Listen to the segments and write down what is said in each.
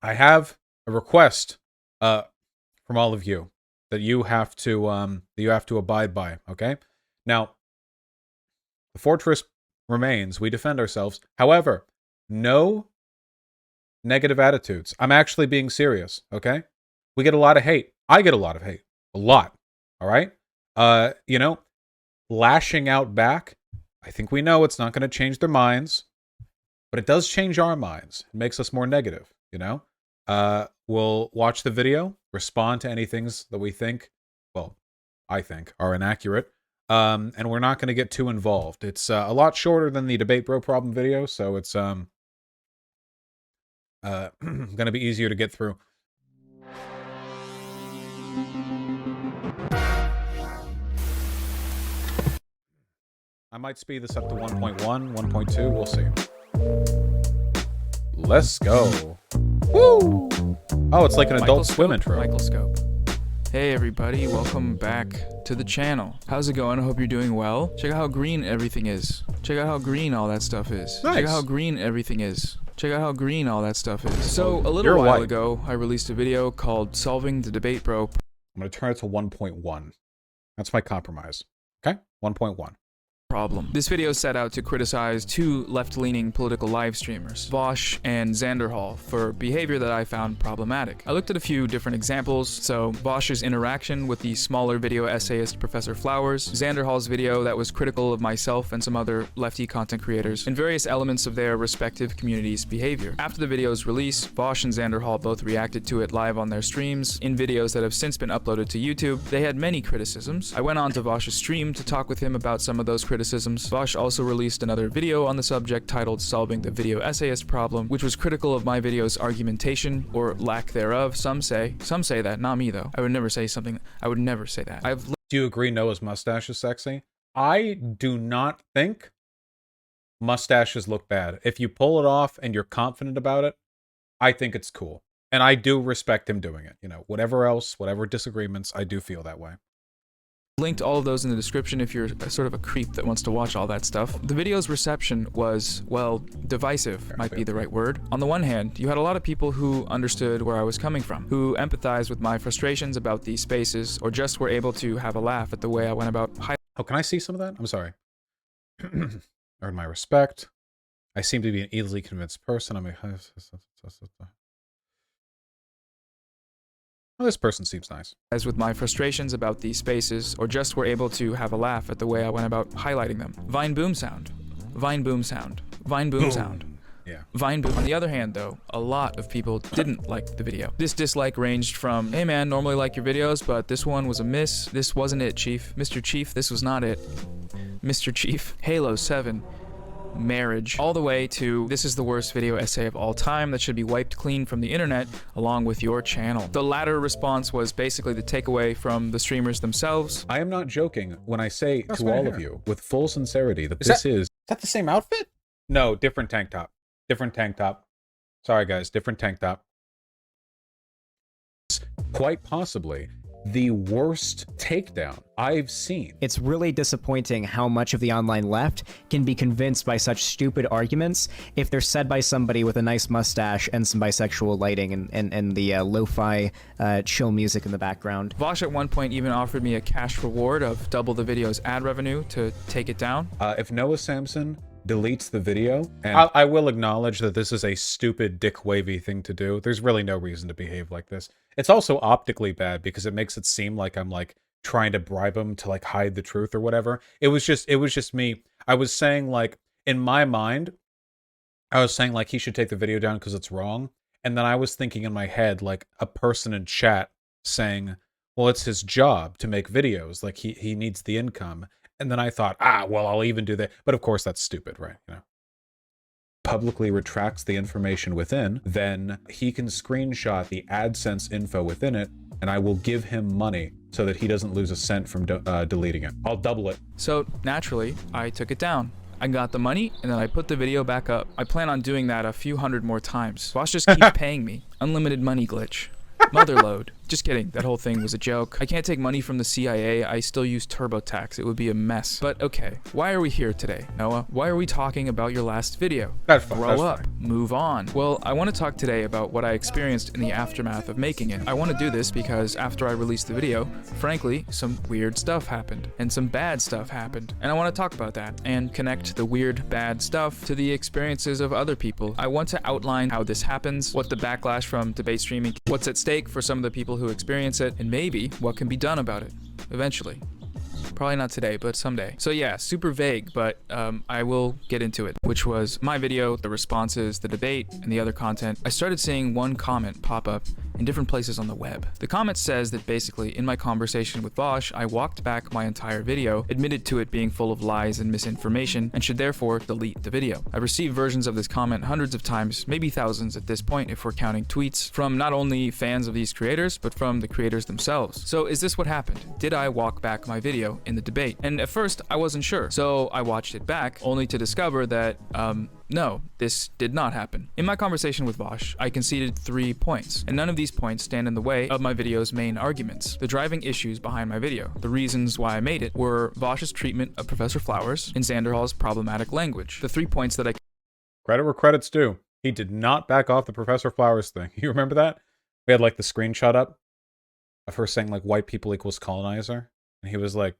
I have a request from all of you that you have to abide by, okay? Now, the fortress remains. We defend ourselves. However, no negative attitudes. I'm actually being serious, okay? We get a lot of hate. I get a lot of hate. A lot. All right? Lashing out back, I think we know it's not going to change their minds, but it does change our minds. It makes us more negative, you know? We'll watch the video, respond to any things that we think, well, I think, are inaccurate, and we're not going to get too involved. It's a lot shorter than the Debate Bro Problem video, so it's going to be easier to get through. I might speed this up to 1.1, 1.2, we'll see. Let's go. Woo! Oh, it's like an Adult Swim intro. Microscope. Hey everybody, welcome back to the channel. How's it going? I hope you're doing well. Check out how green everything is. Check out how green all that stuff is. Nice. Check out how green everything is. Check out how green all that stuff is. So, a little while ago, I released a video called Solving the Debate Bro. I'm going to turn it to 1.1. That's my compromise. Okay? 1.1. Problem. This video set out to criticize two left-leaning political live streamers, Vaush and Xanderhall, for behavior that I found problematic. I looked at a few different examples, so Vaush's interaction with the smaller video essayist Professor Flowers, Xanderhall's video that was critical of myself and some other lefty content creators, and various elements of their respective communities' behavior. After the video's release, Vaush and Xanderhall both reacted to it live on their streams, in videos that have since been uploaded to YouTube. They had many criticisms. I went on to Vaush's stream to talk with him about some of those criticisms. Vaush also released another video on the subject titled Solving the Video Essayist Problem, which was critical of my video's argumentation, or lack thereof, some say that, not me though. I would never say that. Do you agree Noah's mustache is sexy? I do not think mustaches look bad. If you pull it off and you're confident about it, I think it's cool. And I do respect him doing it. You know, whatever disagreements, I do feel that way. Linked all of those in the description if you're sort of a creep that wants to watch all that stuff. The video's reception was, well, divisive might be the right word. On the one hand, you had a lot of people who understood where I was coming from, who empathized with my frustrations about these spaces, or just were able to have a laugh at the way I went about Oh, can I see some of that? I'm sorry. Earn my respect. I seem to be an easily convinced person. Oh, this person seems nice. As with my frustrations about these spaces, or just were able to have a laugh at the way I went about highlighting them. Vine boom sound. Vine boom sound. Vine boom sound. Yeah. Vine boom. On the other hand though, a lot of people didn't like the video. This dislike ranged from, hey man, normally like your videos, but this one was a miss. This wasn't it, Chief. Mr. Chief, this was not it. Mr. Chief. Halo 7. Marriage, all the way to this is the worst video essay of all time that should be wiped clean from the internet along with your channel. The latter response was basically the takeaway from the streamers themselves. I am not joking when I say to all of you with full sincerity that is that the same outfit? No, different tank top. Different tank top. Sorry guys, different tank top. Quite possibly the worst takedown I've seen. It's really disappointing how much of the online left can be convinced by such stupid arguments if they're said by somebody with a nice mustache and some bisexual lighting and the lo-fi chill music in the background. Vaush at one point even offered me a cash reward of double the video's ad revenue to take it down. If Noah Samson deletes the video, and I will acknowledge that this is a stupid dick wavy thing to do. There's really no reason to behave like this. It's also optically bad because it makes it seem like I'm like trying to bribe him to like hide the truth or whatever. It was just me. I was saying like in my mind, I was saying like he should take the video down because it's wrong. And then I was thinking in my head like a person in chat saying, well, it's his job to make videos. Like he needs the income. And then I thought, well, I'll even do that. But of course, that's stupid, right? You know, publicly retracts the information within, then he can screenshot the AdSense info within it, and I will give him money so that he doesn't lose a cent from deleting it. I'll double it. So naturally, I took it down. I got the money, and then I put the video back up. I plan on doing that a few hundred more times. Vaush just keeps paying me. Unlimited money glitch. Motherload. Just kidding, that whole thing was a joke. I can't take money from the CIA, I still use TurboTax, it would be a mess. But okay, why are we here today, Noah? Why are we talking about your last video? That's fine. Grow up, move on. Well, I want to talk today about what I experienced in the aftermath of making it. I want to do this because after I released the video, frankly, some weird stuff happened, and some bad stuff happened. And I want to talk about that, and connect the weird, bad stuff to the experiences of other people. I want to outline how this happens, what the backlash from debate streaming, what's at stake for some of the people who experience it, and maybe what can be done about it, eventually. Probably not today, but someday. So yeah, super vague, but I will get into it, which was my video, the responses, the debate, and the other content. I started seeing one comment pop up in different places on the web. The comment says that basically, in my conversation with Vaush, I walked back my entire video, admitted to it being full of lies and misinformation, and should therefore delete the video. I've received versions of this comment hundreds of times, maybe thousands at this point if we're counting tweets, from not only fans of these creators, but from the creators themselves. So is this what happened? Did I walk back my video in the debate? And at first, I wasn't sure, so I watched it back, only to discover that, no, this did not happen. In my conversation with Vaush, I conceded 3 points, and none of these points stand in the way of my video's main arguments. The driving issues behind my video, the reasons why I made it, were Vaush's treatment of Professor Flowers and Zanderhall's problematic language. The 3 points that I... Credit where credit's due. He did not back off the Professor Flowers thing. You remember that? We had like the screenshot up of her saying like white people equals colonizer. And he was like,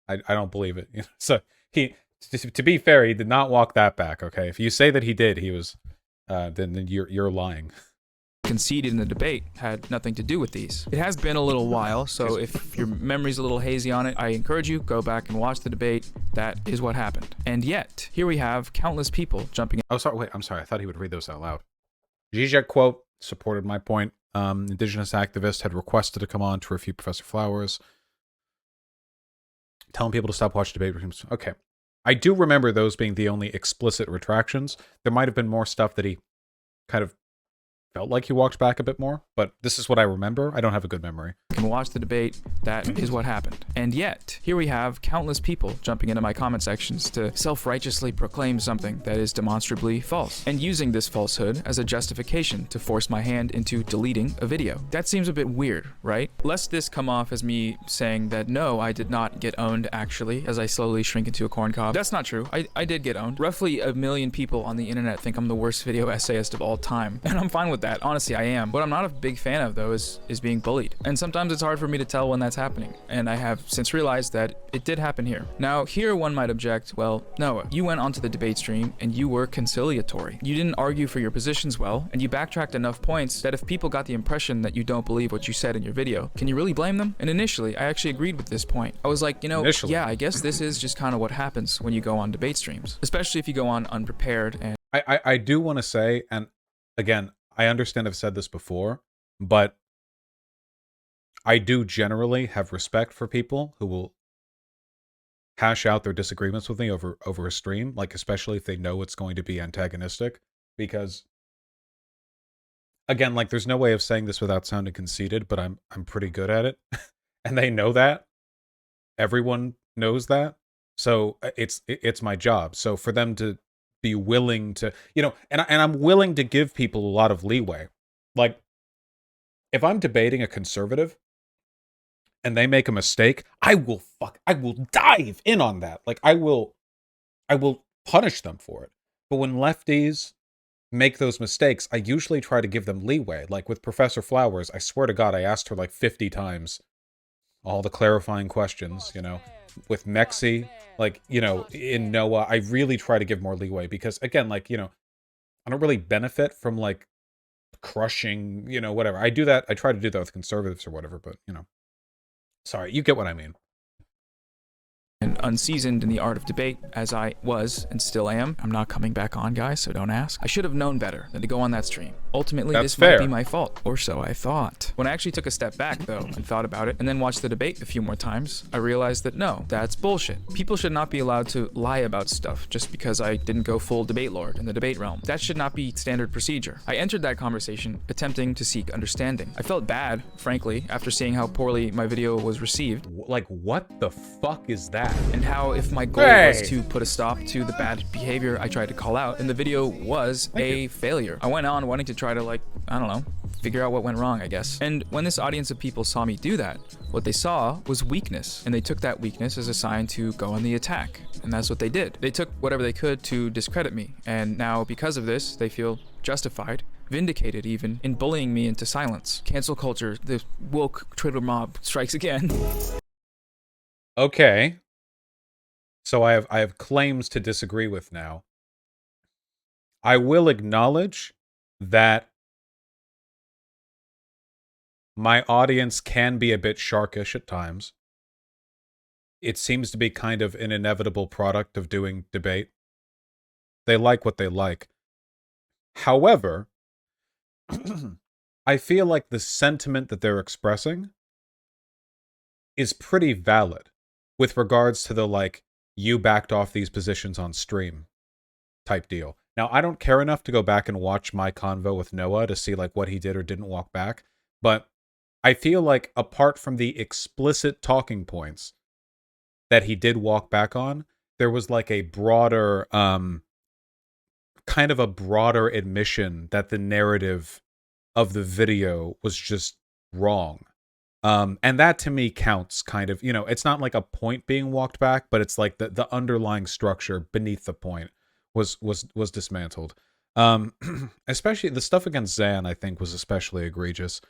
I don't believe it. You know? So he... To be fair, he did not walk that back, okay? If you say that he did, he was, then you're lying. Conceded in the debate had nothing to do with these. It has been a little while, so if your memory's a little hazy on it, I encourage you, go back and watch the debate. That is what happened. And yet, here we have countless people jumping in. Oh, sorry, wait, I'm sorry. I thought he would read those out loud. Zizek quote supported my point. Indigenous activist had requested to come on to refute Professor Flowers. Telling people to stop watching debate rooms. Okay. I do remember those being the only explicit retractions. There might have been more stuff that he kind of felt like he walked back a bit more, but this is what I remember. I don't have a good memory. You can watch the debate. That is what happened. And yet, here we have countless people jumping into my comment sections to self-righteously proclaim something that is demonstrably false, and using this falsehood as a justification to force my hand into deleting a video. That seems a bit weird, right? Lest this come off as me saying that no, I did not get owned actually, as I slowly shrink into a corn cob. That's not true. I did get owned. Roughly 1 million people on the internet think I'm the worst video essayist of all time, and I'm fine with that. Honestly, I am. What I'm not a big fan of, though, is being bullied. And sometimes it's hard for me to tell when that's happening. And I have since realized that it did happen here. Now, here one might object, well, Noah, you went onto the debate stream and you were conciliatory. You didn't argue for your positions well, and you backtracked enough points that if people got the impression that you don't believe what you said in your video, can you really blame them? And initially, I actually agreed with this point. I was like, you know, yeah, I guess this is just kind of what happens when you go on debate streams, especially if you go on unprepared. And I do want to say, and again, I understand I've said this before, but I do generally have respect for people who will hash out their disagreements with me over a stream, like especially if they know it's going to be antagonistic, because again, like there's no way of saying this without sounding conceited, but I'm pretty good at it. And they know that. Everyone knows that. So it's my job. So for them to be willing to, you know, and I'm willing to give people a lot of leeway. Like if I'm debating a conservative and they make a mistake, I will dive in on that. Like I will punish them for it. But when lefties make those mistakes, I usually try to give them leeway. Like with Professor Flowers, I swear to God, I asked her like 50 times all the clarifying questions, you know. With Mexi, like, you know, in Noah, I really try to give more leeway because, again, like, you know, I don't really benefit from, like, crushing, you know, whatever. I do that, I try to do that with conservatives or whatever, but, you know. Sorry, you get what I mean. And unseasoned in the art of debate, as I was and still am. I'm not coming back on, guys, so don't ask. I should have known better than to go on that stream. Ultimately, this might be my fault, or so I thought. When I actually took a step back, though, and thought about it, and then watched the debate a few more times, I realized that no, that's bullshit. People should not be allowed to lie about stuff just because I didn't go full debate lord in the debate realm. That should not be standard procedure. I entered that conversation attempting to seek understanding. I felt bad, frankly, after seeing how poorly my video was received. Like, what the fuck is that? bad, and how if my goal was to put a stop to the bad behavior I tried to call out, then the video was a failure. I went on wanting to try to, like, I don't know, figure out what went wrong, I guess. And when this audience of people saw me do that, what they saw was weakness, and they took that weakness as a sign to go on the attack. And that's what they did. They took whatever they could to discredit me, and now because of this, they feel justified, vindicated even, in bullying me into silence. Cancel culture, the woke Twitter mob strikes again. Okay. So I have claims to disagree with now. I will acknowledge that my audience can be a bit sharkish at times. It seems to be kind of an inevitable product of doing debate. They like what they like. However, I feel like the sentiment that they're expressing is pretty valid with regards to the, like, you backed off these positions on stream type deal. Now, I don't care enough to go back and watch my convo with Noah to see, like, what he did or didn't walk back, but I feel like apart from the explicit talking points that he did walk back on, there was like a broader, kind of a broader admission that the narrative of the video was just wrong. And that to me counts kind of, you know, it's not like a point being walked back, but it's like the underlying structure beneath the point was dismantled. Especially the stuff against Zan, I think, was especially egregious.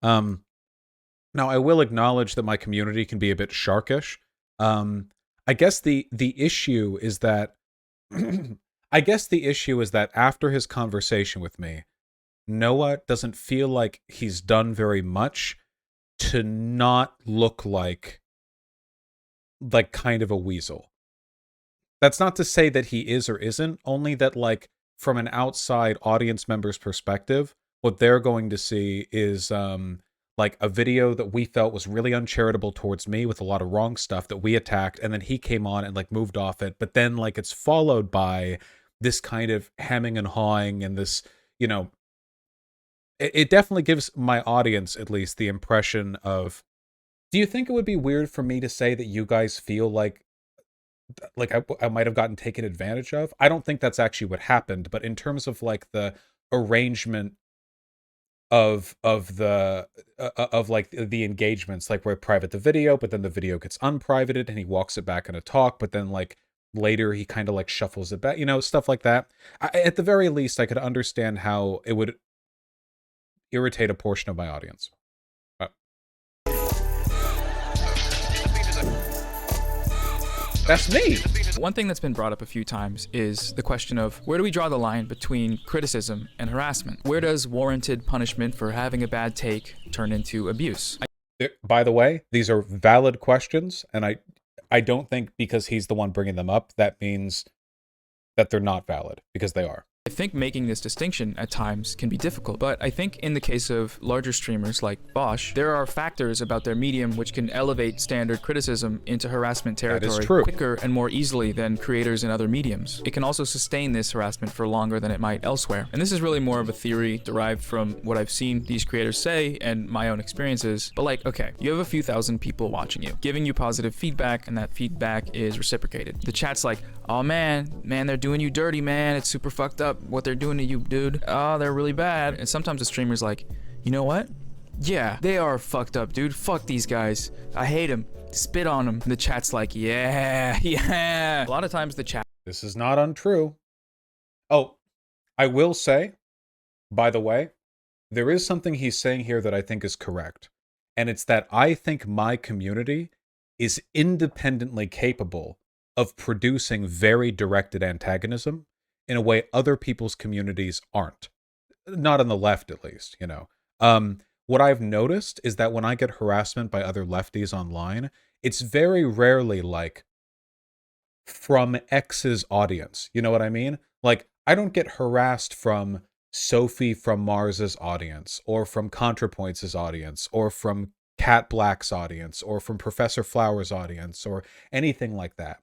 Now, I will acknowledge that my community can be a bit sharkish. I guess the issue is that after his conversation with me, Noah doesn't feel like he's done very much to not look like kind of a weasel. That's not to say that he is or isn't, only that, like, from an outside audience member's perspective, what they're going to see is like a video that we felt was really uncharitable towards me with a lot of wrong stuff that we attacked, and then he came on and, like, moved off it, but then, like, it's followed by this kind of hemming and hawing and this, you know, it definitely gives my audience, at least, the impression of, do you think it would be weird for me to say that you guys feel like I might have gotten taken advantage of? I don't think that's actually what happened, but in terms of, like, the arrangement of the engagements, like, where I private the video, but then the video gets unprivated and he walks it back in a talk, but then, like, later he kind of, like, shuffles it back, you know, stuff like that. At the very least, I could understand how it would irritate a portion of my audience. That's me. One thing that's been brought up a few times is the question of, where do we draw the line between criticism and harassment? Where does warranted punishment for having a bad take turn into abuse? By the way, these are valid questions, and I don't think because he's the one bringing them up, that means that they're not valid, because they are. I think making this distinction at times can be difficult, but I think in the case of larger streamers like Vaush, there are factors about their medium which can elevate standard criticism into harassment territory quicker and more easily than creators in other mediums. It can also sustain this harassment for longer than it might elsewhere. And this is really more of a theory derived from what I've seen these creators say and my own experiences. But, like, okay, you have a few thousand people watching you, giving you positive feedback, and that feedback is reciprocated. The chat's like, oh man, they're doing you dirty, man. It's super fucked up what they're doing to you, dude. Oh, they're really bad. And sometimes the streamer's like, you know what? Yeah, they are fucked up, dude. Fuck these guys. I hate them. Spit on them. And the chat's like, yeah. A lot of times the chat... This is not untrue. Oh, I will say, by the way, there is something he's saying here that I think is correct. And it's that I think my community is independently capable of producing very directed antagonism in a way other people's communities aren't. Not on the left, at least, you know. What I've noticed is that when I get harassment by other lefties online, it's very rarely, like, from X's audience. You know what I mean? Like, I don't get harassed from Sophie from Mars's audience, or from ContraPoints' audience, or from Cat Black's audience, or from Professor Flower's audience, or anything like that.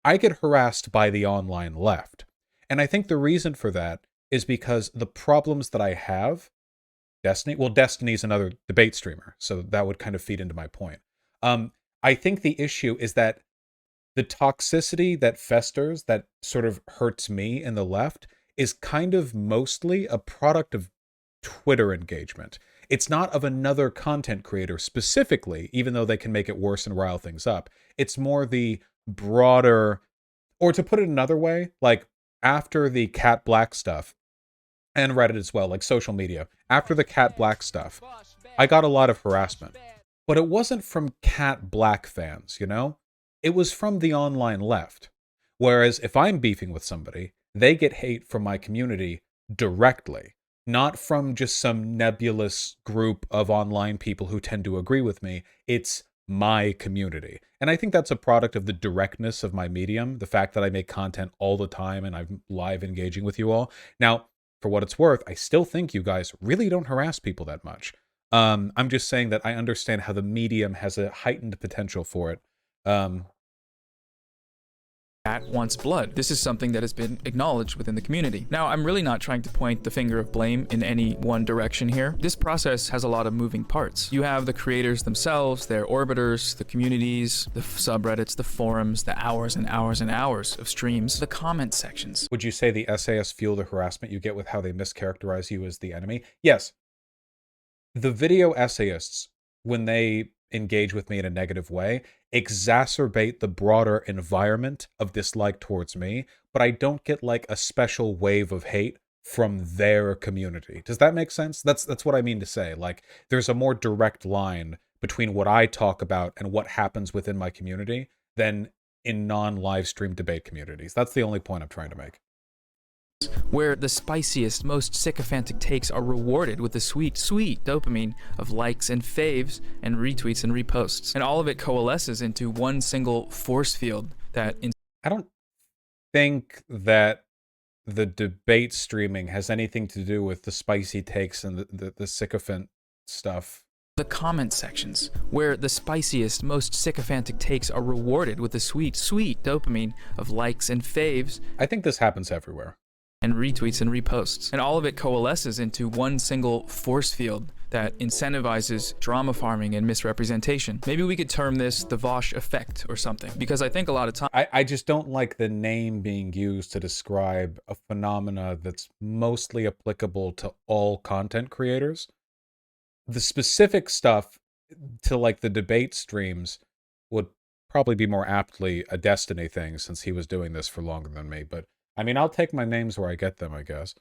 I get harassed by the online left. And I think the reason for that is because the problems that I have, Destiny's another debate streamer, so that would kind of feed into my point. I think the issue is that the toxicity that festers, that sort of hurts me in the left, is kind of mostly a product of Twitter engagement. It's not of another content creator specifically, even though they can make it worse and rile things up. It's more the broader, or to put it another way, like after the Cat Black stuff, and Reddit as well, like social media, after the Cat Black stuff, I got a lot of harassment. But it wasn't from Cat Black fans, you know? It was from the online left. Whereas if I'm beefing with somebody, they get hate from my community directly, not from just some nebulous group of online people who tend to agree with me. It's my community. And I think that's a product of the directness of my medium, the fact that I make content all the time and I'm live engaging with you all. Now, for what it's worth, I still think you guys really don't harass people that much. I'm just saying that I understand how the medium has a heightened potential for it. Cat wants blood. This is something that has been acknowledged within the community. Now, I'm really not trying to point the finger of blame in any one direction here. This process has a lot of moving parts. You have the creators themselves, their orbiters, the communities, the subreddits, the forums, the hours and hours and hours of streams, the comment sections. Would you say the essayists fuel the harassment you get with how they mischaracterize you as the enemy? Yes. The video essayists, when they engage with me in a negative way, exacerbate the broader environment of dislike towards me, but I don't get like a special wave of hate from their community. Does that make sense? That's what I mean to say. Like, there's a more direct line between what I talk about and what happens within my community than in non-live stream debate communities. That's the only point I'm trying to make. Where the spiciest, most sycophantic takes are rewarded with the sweet, sweet dopamine of likes and faves and retweets and reposts. And all of it coalesces into one single force field that... I don't think that the debate streaming has anything to do with the spicy takes and the sycophant stuff. The comment sections, where the spiciest, most sycophantic takes are rewarded with the sweet, sweet dopamine of likes and faves. I think this happens everywhere. And retweets and reposts. And all of it coalesces into one single force field that incentivizes drama farming and misrepresentation. Maybe we could term this the Vaush effect or something, because I think a lot of times... I just don't like the name being used to describe a phenomena that's mostly applicable to all content creators. The specific stuff to like the debate streams would probably be more aptly a Destiny thing, since he was doing this for longer than me, but I mean, I'll take my names where I get them, I guess.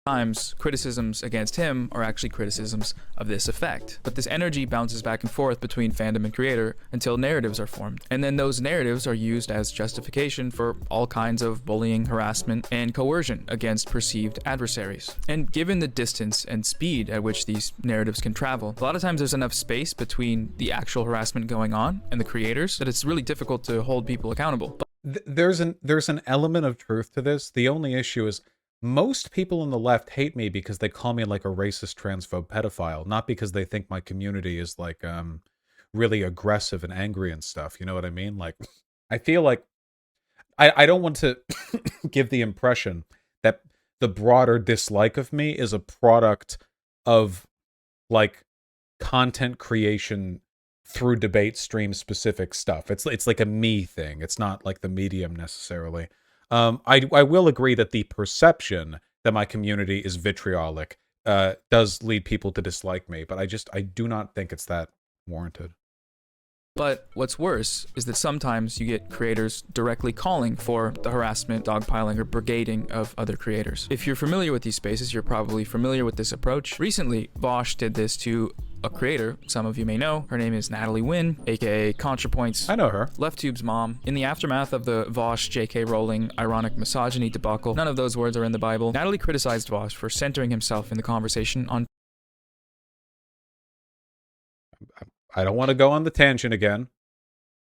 Times criticisms against him are actually criticisms of this effect. But this energy bounces back and forth between fandom and creator until narratives are formed. And then those narratives are used as justification for all kinds of bullying, harassment, and coercion against perceived adversaries. And given the distance and speed at which these narratives can travel, a lot of times there's enough space between the actual harassment going on and the creators that it's really difficult to hold people accountable. There's an element of truth to this. The only issue is most people on the left hate me because they call me like a racist, transphobe pedophile, not because they think my community is like really aggressive and angry and stuff. You know what I mean? Like, I feel like I don't want to give the impression that the broader dislike of me is a product of like content creation through debate stream specific stuff. It's like a me thing. It's not like the medium necessarily. I will agree that the perception that my community is vitriolic does lead people to dislike me, but I do not think it's that warranted. But what's worse is that sometimes you get creators directly calling for the harassment, dogpiling, or brigading of other creators. If you're familiar with these spaces, you're probably familiar with this approach. Recently, Vaush did this to a creator some of you may know. Her name is Natalie Wynn, aka ContraPoints. I know her. LeftTube's mom. In the aftermath of the Vaush J.K. Rowling ironic misogyny debacle, none of those words are in the Bible, Natalie criticized Vaush for centering himself in the conversation on... I don't want to go on the tangent again.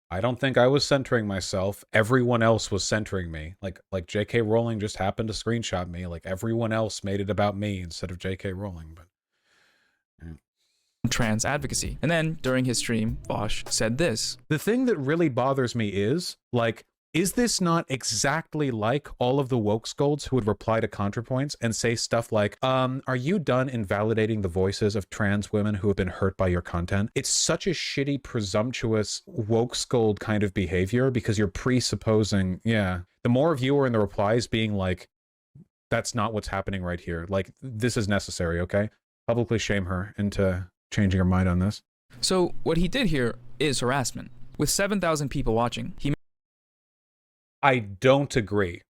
I don't think I was centering myself. Everyone else was centering me. Like J.K. Rowling just happened to screenshot me. Like everyone else made it about me instead of J.K. Rowling. But yeah. Trans advocacy. And then during his stream, Vaush said this. The thing that really bothers me is like Is this not exactly like all of the woke scolds who would reply to ContraPoints and say stuff like, are you done invalidating the voices of trans women who have been hurt by your content? It's such a shitty, presumptuous woke scold kind of behavior because you're presupposing, yeah. The more of you are in the replies being like, that's not what's happening right here. Like, this is necessary, okay? Publicly shame her into changing her mind on this. So what he did here is harassment. With 7,000 people watching, he I don't agree,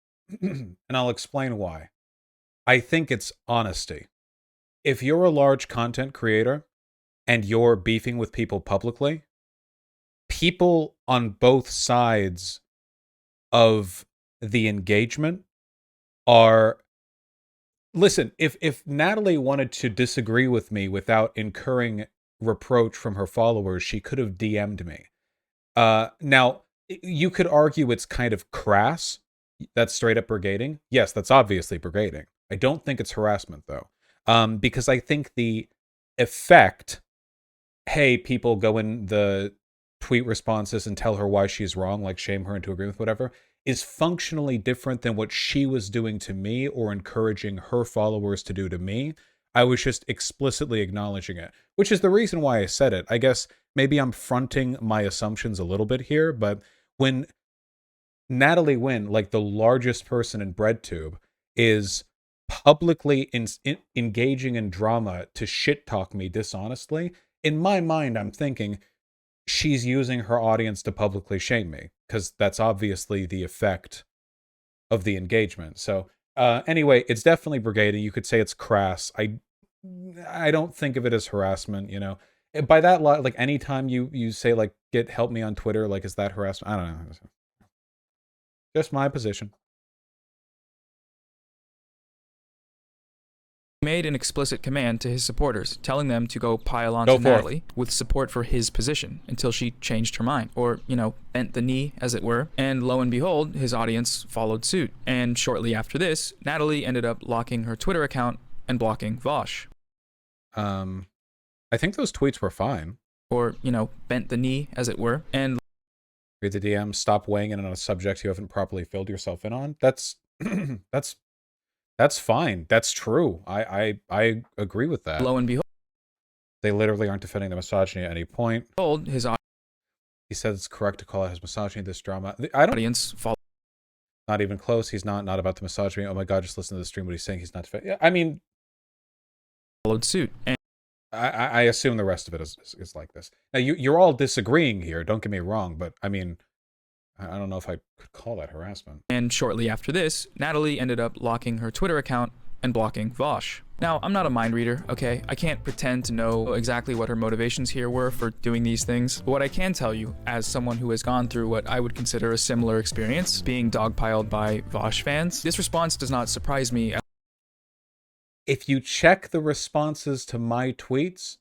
and I'll explain why. I think it's honesty. If you're a large content creator and you're beefing with people publicly, people on both sides of the engagement are... Listen, if Natalie wanted to disagree with me without incurring reproach from her followers, she could have DM'd me. Now, you could argue it's kind of crass. That's straight up brigading. Yes, that's obviously brigading. I don't think it's harassment, though. Because I think the effect, hey, people go in the tweet responses and tell her why she's wrong, like shame her into agreeing with whatever, is functionally different than what she was doing to me or encouraging her followers to do to me. I was just explicitly acknowledging it, which is the reason why I said it. I guess maybe I'm fronting my assumptions a little bit here, but when Natalie Wynn, like the largest person in BreadTube, is publicly engaging in drama to shit talk me dishonestly, in my mind, I'm thinking she's using her audience to publicly shame me, because that's obviously the effect of the engagement. So anyway, it's definitely brigading. You could say it's crass. I don't think of it as harassment, you know. By that, like, anytime you say, like, help me on Twitter, like, is that harassment? I don't know. Just my position. made an explicit command to his supporters, telling them to go pile onto Natalie with support for his position until she changed her mind, or, you know, bent the knee, as it were. And lo and behold, his audience followed suit. And shortly after this, Natalie ended up locking her Twitter account and blocking Vaush. I think those tweets were fine. Or, you know, bent the knee, as it were. And read the DM, stop weighing in on a subject you haven't properly filled yourself in on. That's that's fine. That's true. I agree with that. Lo and behold, they literally aren't defending the misogyny at any point. His he said it's correct to call out his misogyny, this drama. I don't... audience followed. Not even close. He's not about the misogyny. Oh my god, just listen to the stream. What he's saying. He's not... Yeah, I mean... followed suit. And I assume the rest of it is like this. Now, you're all disagreeing here. Don't get me wrong, but I mean... I don't know if I could call that harassment. And shortly after this, Natalie ended up locking her Twitter account and blocking Vaush. Now, I'm not a mind reader, okay? I can't pretend to know exactly what her motivations here were for doing these things. But what I can tell you, as someone who has gone through what I would consider a similar experience, being dogpiled by Vaush fans, this response does not surprise me. If you check the responses to my tweets,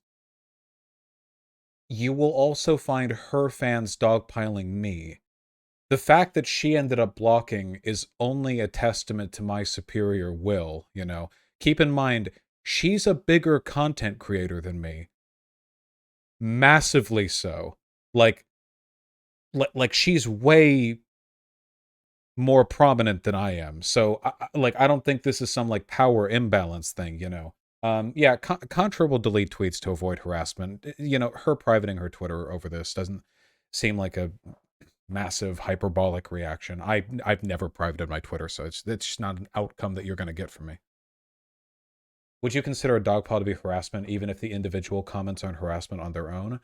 you will also find her fans dogpiling me. The fact that she ended up blocking is only a testament to my superior will, you know. Keep in mind, she's a bigger content creator than me. Massively so. Like she's way more prominent than I am. So, I don't think this is some, like, power imbalance thing, you know. Yeah, Contra will delete tweets to avoid harassment. You know, her privating her Twitter over this doesn't seem like a massive hyperbolic reaction. I've never privated my Twitter, so it's just not an outcome that you're going to get from me. Would you consider a dogpile to be harassment, even if the individual comments aren't harassment on their own?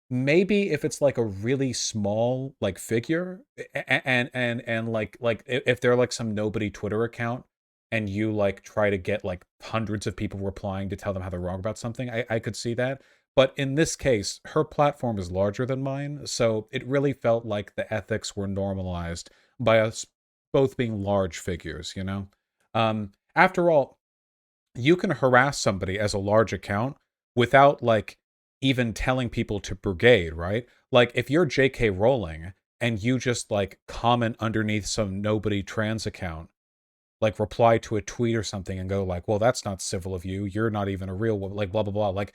Maybe if it's like a really small, like, figure, and like if they're like some nobody Twitter account, and you like try to get like hundreds of people replying to tell them how they're wrong about something, I could see that. But in this case, her platform is larger than mine, so it really felt like the ethics were normalized by us both being large figures, you know? After all, you can harass somebody as a large account without, like, even telling people to brigade, right? Like, if you're J.K. Rowling and you just, like, comment underneath some nobody trans account, like, reply to a tweet or something and go, like, well, that's not civil of you, you're not even a real woman, like, blah, blah, blah, like,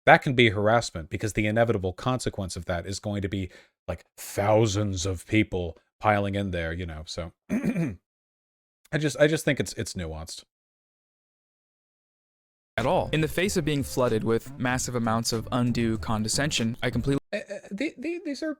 that can be harassment, because the inevitable consequence of that is going to be, like, thousands of people piling in there, you know, so I just think it's nuanced. At all. In the face of being flooded with massive amounts of undue condescension, I completely These are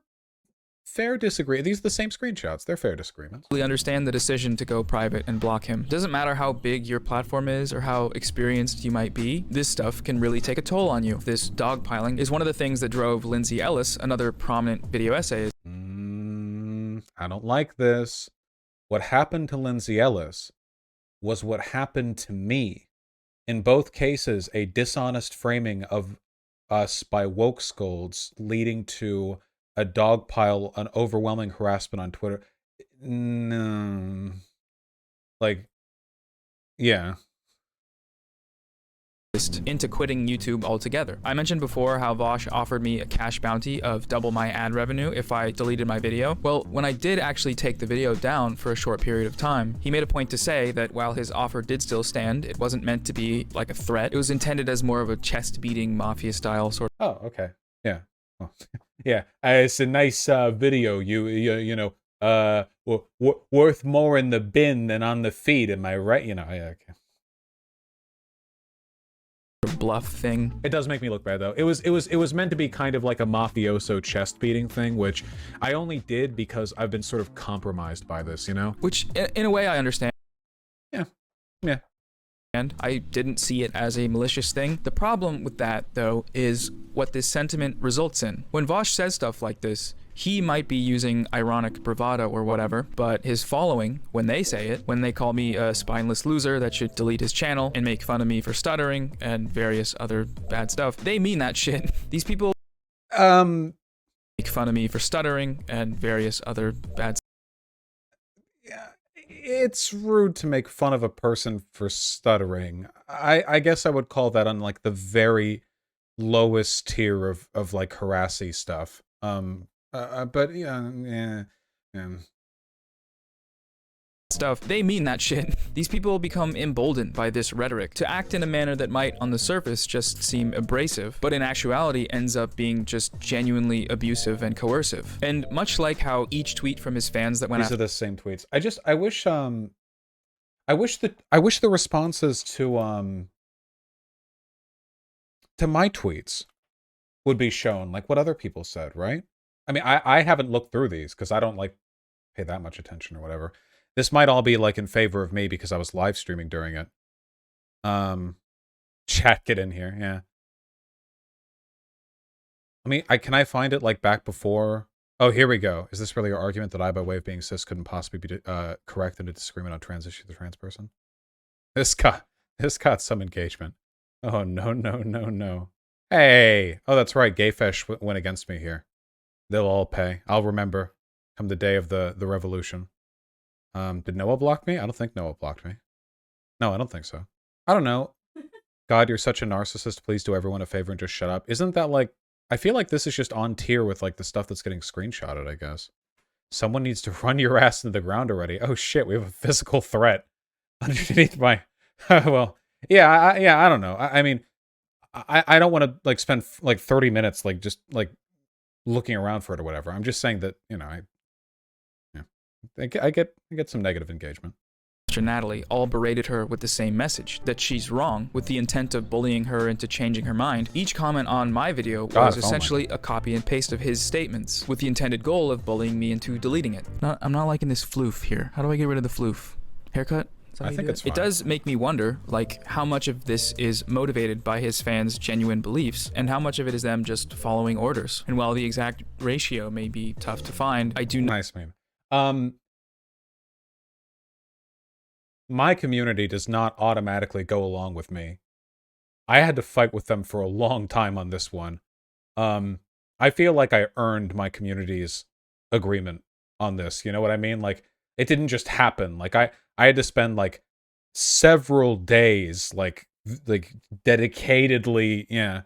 fair disagree. These are the same screenshots. They're fair disagreements. understand the decision to go private and block him. Doesn't matter how big your platform is or how experienced you might be, this stuff can really take a toll on you. This dogpiling is one of the things that drove Lindsay Ellis, another prominent video essayist. I don't like this. What happened to Lindsay Ellis was what happened to me. In both cases, a dishonest framing of us by woke scolds leading to a dogpile, an overwhelming harassment on Twitter. No. Like, yeah. Into quitting YouTube altogether. I mentioned before how Vaush offered me a cash bounty of double my ad revenue if I deleted my video. Well, when I did actually take the video down for a short period of time, he made a point to say that while his offer did still stand, it wasn't meant to be like a threat. It was intended as more of a chest-beating mafia style sort of. Oh, okay. Yeah. Oh. Yeah. It's a nice video. You know, worth more in the bin than on the feed. Am I right? You know, yeah, okay. Bluff thing. It does make me look bad though. It was meant to be kind of like a mafioso chest beating thing, which I only did because I've been sort of compromised by this, you know? Which in a way I understand. Yeah. Yeah. And I didn't see it as a malicious thing. The problem with that though is what this sentiment results in. When Vaush says stuff like this, he might be using ironic bravado or whatever, but his following, when they say it, when they call me a spineless loser that should delete his channel and make fun of me for stuttering and various other bad stuff, they mean that shit. These people make fun of me for stuttering and various other bad stuff. Yeah, it's rude to make fun of a person for stuttering. I guess I would call that on like the very lowest tier of like harassy stuff. But yeah. Stuff, they mean that shit. These people become emboldened by this rhetoric to act in a manner that might on the surface just seem abrasive, but in actuality ends up being just genuinely abusive and coercive. And much like how each tweet from his fans that went These are the same tweets. I wish the responses to my tweets would be shown, like what other people said, right? I mean, I haven't looked through these because I don't like pay that much attention or whatever. This might all be like in favor of me because I was live streaming during it. Chat, get in here, yeah. I mean, can I find it like back before? Oh, here we go. Is this really your argument that I, by way of being cis, couldn't possibly be correct in a disagreement on trans issues with a trans person? This got some engagement. Oh no. Hey, oh that's right. Gayfesh went against me here. They'll all pay. I'll remember. Come the day of the revolution. Did Noah block me? I don't think Noah blocked me. No, I don't think so. I don't know. God, you're such a narcissist. Please do everyone a favor and just shut up. Isn't that like... I feel like this is just on tier with like the stuff that's getting screenshotted, I guess. Someone needs to run your ass into the ground already. Oh shit, we have a physical threat underneath my... well, yeah, I don't know. I mean, I don't want to like spend like 30 minutes like just like looking around for it or whatever. I'm just saying that, you know, I get some negative engagement. Natalie all berated her with the same message, that she's wrong, with the intent of bullying her into changing her mind. Each comment on my video was essentially a copy and paste of his statements, with the intended goal of bullying me into deleting it. I'm not liking this floof here. How do I get rid of the floof? Haircut? I think it's fine. It does make me wonder, like, how much of this is motivated by his fans' genuine beliefs, and how much of it is them just following orders. And while the exact ratio may be tough to find, I do know— Nice meme. My community does not automatically go along with me. I had to fight with them for a long time on this one. I feel like I earned my community's agreement on this. You know what I mean? Like, it didn't just happen. Like, I had to spend, like, several days, like dedicatedly, yeah.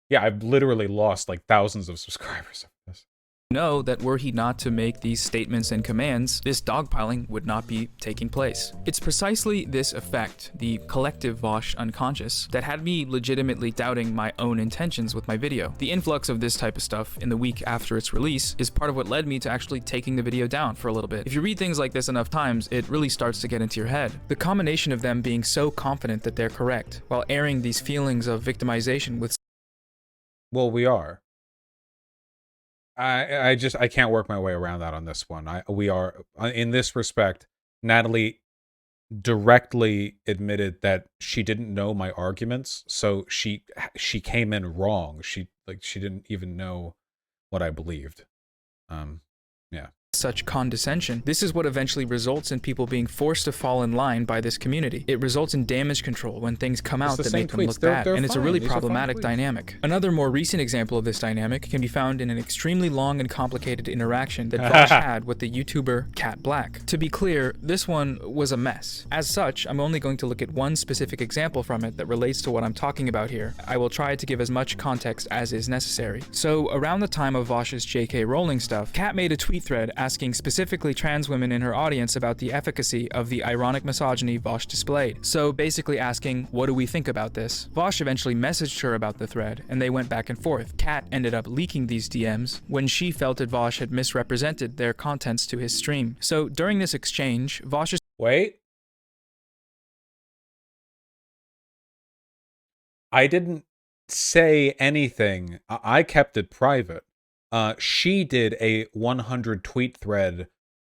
Yeah, I've literally lost, like, thousands of subscribers of this. know that were he not to make these statements and commands, this dogpiling would not be taking place. It's precisely this effect, the collective Vaush unconscious, that had me legitimately doubting my own intentions with my video. The influx of this type of stuff in the week after its release is part of what led me to actually taking the video down for a little bit. If you read things like this enough times, it really starts to get into your head. The combination of them being so confident that they're correct, while airing these feelings of victimization with... Well, we are. I can't work my way around that on this one. We are, in this respect, Natalie directly admitted that she didn't know my arguments, so she came in wrong. She didn't even know what I believed. Yeah. Such condescension. This is what eventually results in people being forced to fall in line by this community. It results in damage control when things come out that make them look bad, and it's a really problematic dynamic. Another more recent example of this dynamic can be found in an extremely long and complicated interaction that Vaush had with the YouTuber Cat Black. To be clear, this one was a mess. As such, I'm only going to look at one specific example from it that relates to what I'm talking about here. I will try to give as much context as is necessary. So, around the time of Vaush's JK Rowling stuff, Cat made a tweet thread asking specifically trans women in her audience about the efficacy of the ironic misogyny Vaush displayed. So basically asking, what do we think about this? Vaush eventually messaged her about the thread, and they went back and forth. Kat ended up leaking these DMs when she felt that Vaush had misrepresented their contents to his stream. So during this exchange, Vaush's... Wait. I didn't say anything. I kept it private. She did a 100 tweet thread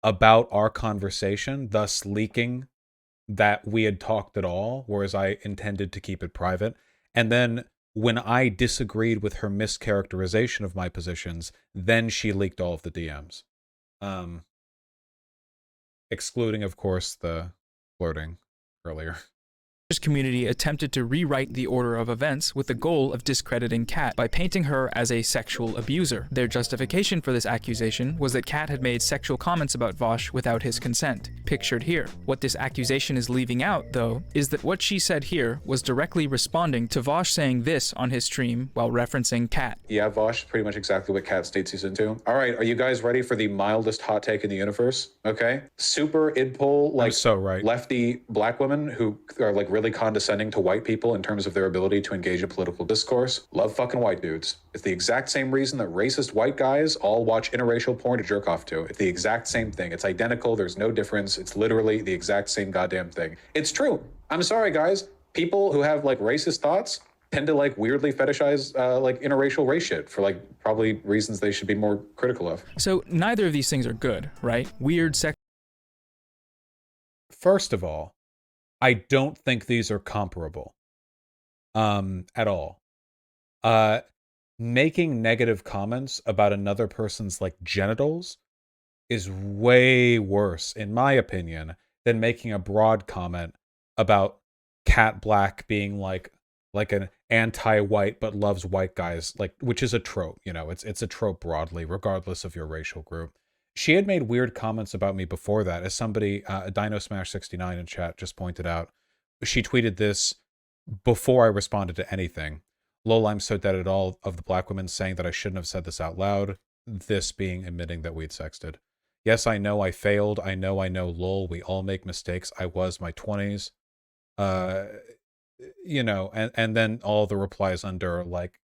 about our conversation, thus leaking that we had talked at all, whereas I intended to keep it private. And then when I disagreed with her mischaracterization of my positions, then she leaked all of the DMs. Excluding, of course, the flirting earlier. community attempted to rewrite the order of events with the goal of discrediting Kat by painting her as a sexual abuser. Their justification for this accusation was that Kat had made sexual comments about Vaush without his consent, pictured here. What this accusation is leaving out, though, is that what she said here was directly responding to Vaush saying this on his stream while referencing Kat. Yeah, Vaush, pretty much exactly what Kat states he's into. All right, are you guys ready for the mildest hot take in the universe? Okay. Super idpol, like, so right. lefty black women who are like really condescending to white people in terms of their ability to engage in political discourse. Love fucking white dudes. It's the exact same reason that racist white guys all watch interracial porn to jerk off to. It's the exact same thing. It's identical. There's no difference. It's literally the exact same goddamn thing. It's true. I'm sorry, guys. People who have like racist thoughts tend to like weirdly fetishize like interracial race shit for like probably reasons they should be more critical of. So neither of these things are good, right? Weird sex. First of all, I don't think these are comparable at all. Making negative comments about another person's like genitals is way worse, in my opinion, than making a broad comment about Cat Black being like an anti-white but loves white guys, like, which is a trope, you know, it's a trope broadly, regardless of your racial group. She had made weird comments about me before that, as somebody, Dino Smash 69 in chat just pointed out. She tweeted this before I responded to anything. Lol, I'm so dead at all of the black women saying that I shouldn't have said this out loud. This being admitting that we'd sexted. Yes, I know I failed. I know, lol. We all make mistakes. I was my 20s. You know, and then all the replies under like,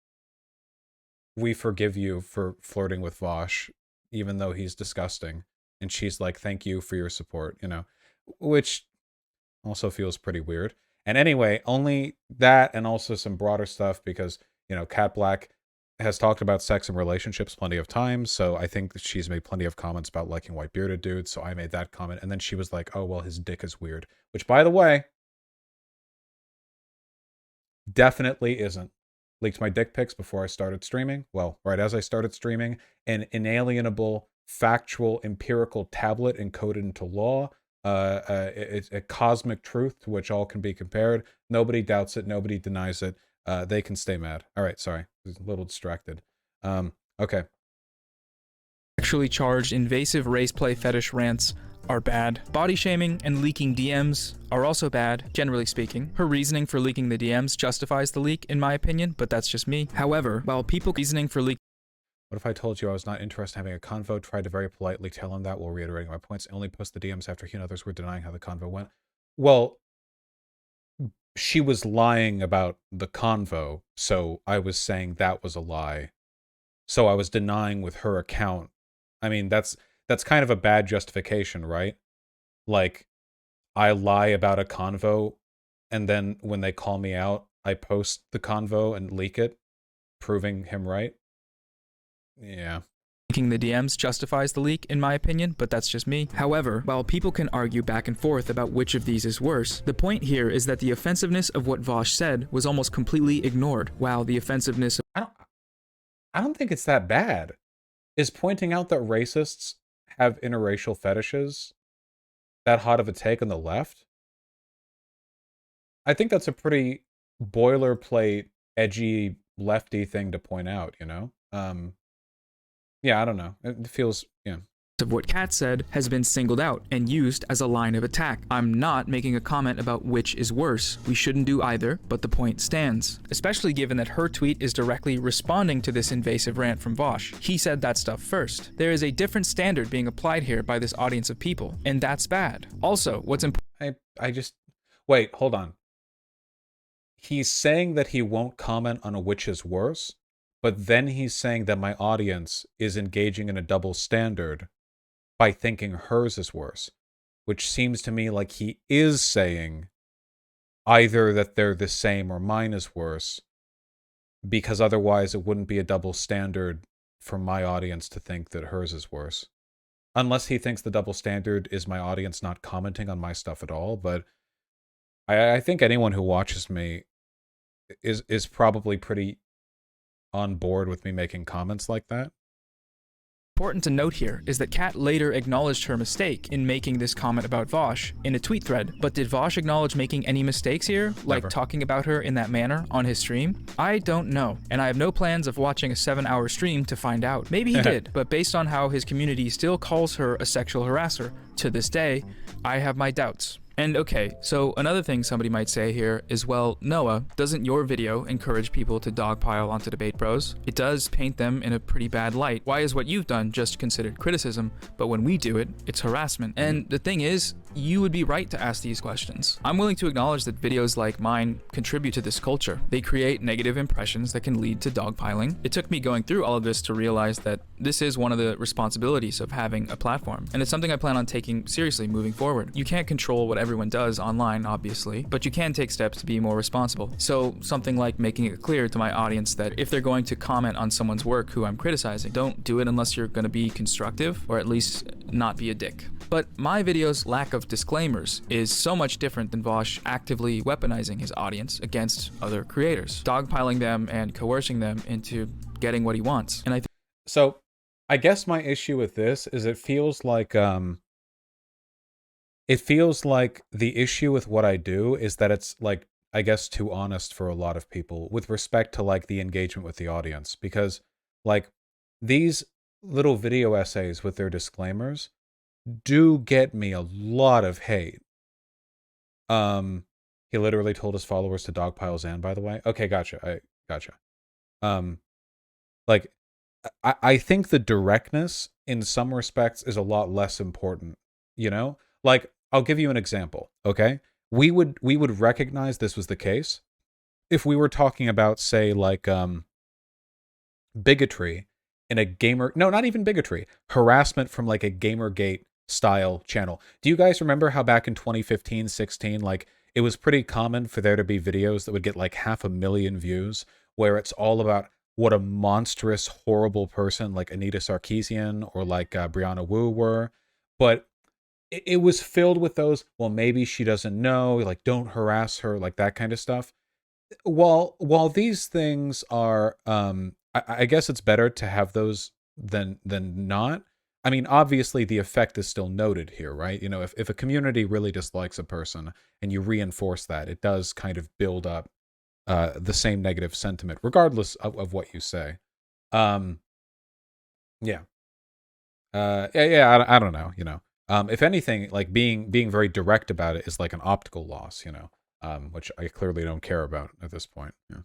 we forgive you for flirting with Vaush, even though he's disgusting. And she's like, thank you for your support, you know, which also feels pretty weird. And anyway, only that and also some broader stuff because, you know, Cat Black has talked about sex and relationships plenty of times. So I think that she's made plenty of comments about liking white bearded dudes. So I made that comment. And then she was like, oh, well, his dick is weird, which, by the way, definitely isn't. Leaked my dick pics before I started streaming. Well, right as I started streaming, an inalienable, factual, empirical tablet encoded into law. It's a cosmic truth to which all can be compared. Nobody doubts it. Nobody denies it. They can stay mad. All right, sorry. I was a little distracted. Okay. Sexually charged invasive race play fetish rants are bad. Body shaming and leaking DMs are also bad, generally speaking. Her reasoning for leaking the DMs justifies the leak, in my opinion, but that's just me. However, while people reasoning for leaking... What if I told you I was not interested in having a convo? Tried to very politely tell him that while reiterating my points. Only post the DMs after he and others were denying how the convo went. Well, she was lying about the convo, so I was saying that was a lie. So I was denying with her account. I mean, that's kind of a bad justification, right? Like, I lie about a convo, and then when they call me out, I post the convo and leak it, proving him right. Yeah. Leaking the DMs justifies the leak, in my opinion, but that's just me. However, while people can argue back and forth about which of these is worse, the point here is that the offensiveness of what Vaush said was almost completely ignored, while the offensiveness of I don't think it's that bad. Is pointing out that racists have interracial fetishes that hot of a take on the left? I think that's a pretty boilerplate, edgy, lefty thing to point out, you know? Yeah, I don't know. It feels, yeah. of what Kat said has been singled out and used as a line of attack. I'm not making a comment about which is worse. We shouldn't do either, but the point stands. Especially given that her tweet is directly responding to this invasive rant from Vaush. He said that stuff first. There is a different standard being applied here by this audience of people, and that's bad. Also, what's important— I just... Wait, hold on. He's saying that he won't comment on a which is worse, but then he's saying that my audience is engaging in a double standard by thinking hers is worse, which seems to me like he is saying either that they're the same or mine is worse, because otherwise it wouldn't be a double standard for my audience to think that hers is worse. Unless he thinks the double standard is my audience not commenting on my stuff at all, but I think anyone who watches me is probably pretty on board with me making comments like that. Important to note here is that Kat later acknowledged her mistake in making this comment about Vaush in a tweet thread, but did Vaush acknowledge making any mistakes here, like talking about her in that manner on his stream? I don't know, and I have no plans of watching a 7-hour stream to find out. Maybe he did, but based on how his community still calls her a sexual harasser to this day, I have my doubts. And okay, so another thing somebody might say here is, well, Noah, doesn't your video encourage people to dogpile onto debate bros? It does paint them in a pretty bad light. Why is what you've done just considered criticism, but when we do it, it's harassment? And the thing is, you would be right to ask these questions. I'm willing to acknowledge that videos like mine contribute to this culture. They create negative impressions that can lead to dogpiling. It took me going through all of this to realize that this is one of the responsibilities of having a platform, and it's something I plan on taking seriously moving forward. You can't control what everyone does online, obviously, but you can take steps to be more responsible. So something like making it clear to my audience that if they're going to comment on someone's work who I'm criticizing, don't do it unless you're going to be constructive, or at least not be a dick. But my video's lack of disclaimers is so much different than Vaush actively weaponizing his audience against other creators, dogpiling them and coercing them into getting what he wants. And so I guess my issue with this is it feels like the issue with what I do is that it's like, I guess, too honest for a lot of people with respect to like the engagement with the audience, because like these little video essays with their disclaimers do get me a lot of hate. He literally told his followers to dogpile Zan, by the way. Okay, gotcha. Gotcha. Like, I think the directness in some respects is a lot less important, you know? Like, I'll give you an example, okay? We would recognize this was the case if we were talking about, say, like, bigotry in a gamer... No, not even bigotry. Harassment from, like, a Gamergate style channel. Do you guys remember how back in 2015, 16, like, it was pretty common for there to be videos that would get, like, 500,000 views, where it's all about what a monstrous, horrible person like Anita Sarkeesian or like Brianna Wu were, but it was filled with those, well, maybe she doesn't know, like, don't harass her, like that kind of stuff. While these things are, I guess it's better to have those than not. I mean, obviously the effect is still noted here, right? You know, if a community really dislikes a person and you reinforce that, it does kind of build up the same negative sentiment, regardless of what you say. Yeah. I don't know, you know. If anything, like being very direct about it is like an optical loss, you know, which I clearly don't care about at this point. Yeah.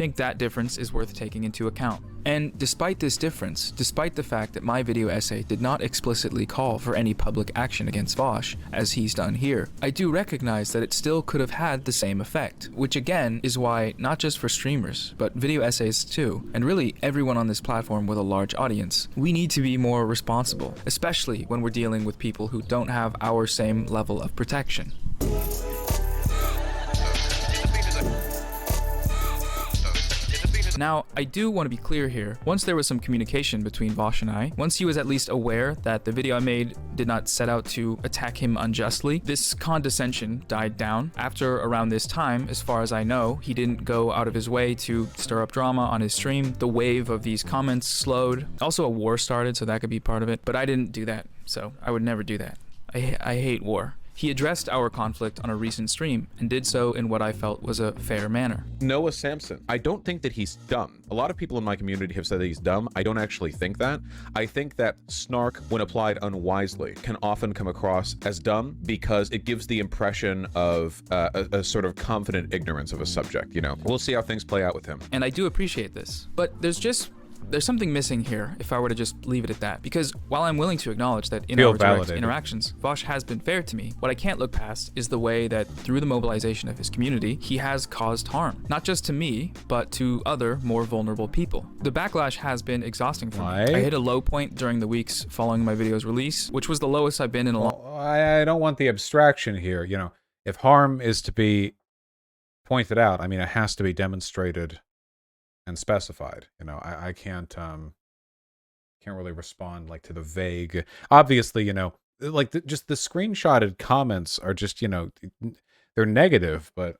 think that difference is worth taking into account. And despite this difference, despite the fact that my video essay did not explicitly call for any public action against Vaush, as he's done here, I do recognize that it still could have had the same effect, which again is why, not just for streamers, but video essays too, and really everyone on this platform with a large audience, we need to be more responsible, especially when we're dealing with people who don't have our same level of protection. Now, I do want to be clear here. Once there was some communication between Vaush and I, once he was at least aware that the video I made did not set out to attack him unjustly, this condescension died down. After around this time, as far as I know, he didn't go out of his way to stir up drama on his stream. The wave of these comments slowed. Also, a war started, so that could be part of it, but I didn't do that, so I would never do that. I hate war. He addressed our conflict on a recent stream and did so in what I felt was a fair manner. Noah Samson. I don't think that he's dumb. A lot of people in my community have said that he's dumb. I don't actually think that. I think that snark, when applied unwisely, can often come across as dumb because it gives the impression of a sort of confident ignorance of a subject, you know? We'll see how things play out with him. And I do appreciate this, but there's something missing here if I were to just leave it at that, because while I'm willing to acknowledge that in our direct interactions, Vaush has been fair to me, what I can't look past is the way that through the mobilization of his community, he has caused harm, not just to me, but to other more vulnerable people. The backlash has been exhausting for me. I hit a low point during the weeks following my video's release, which was the lowest I've been in a long... I don't want the abstraction here, you know. If harm is to be pointed out, I mean, it has to be demonstrated and specified. You know, I can't really respond like to the vague. Obviously, you know, like just the screenshotted comments are just, you know, they're negative, but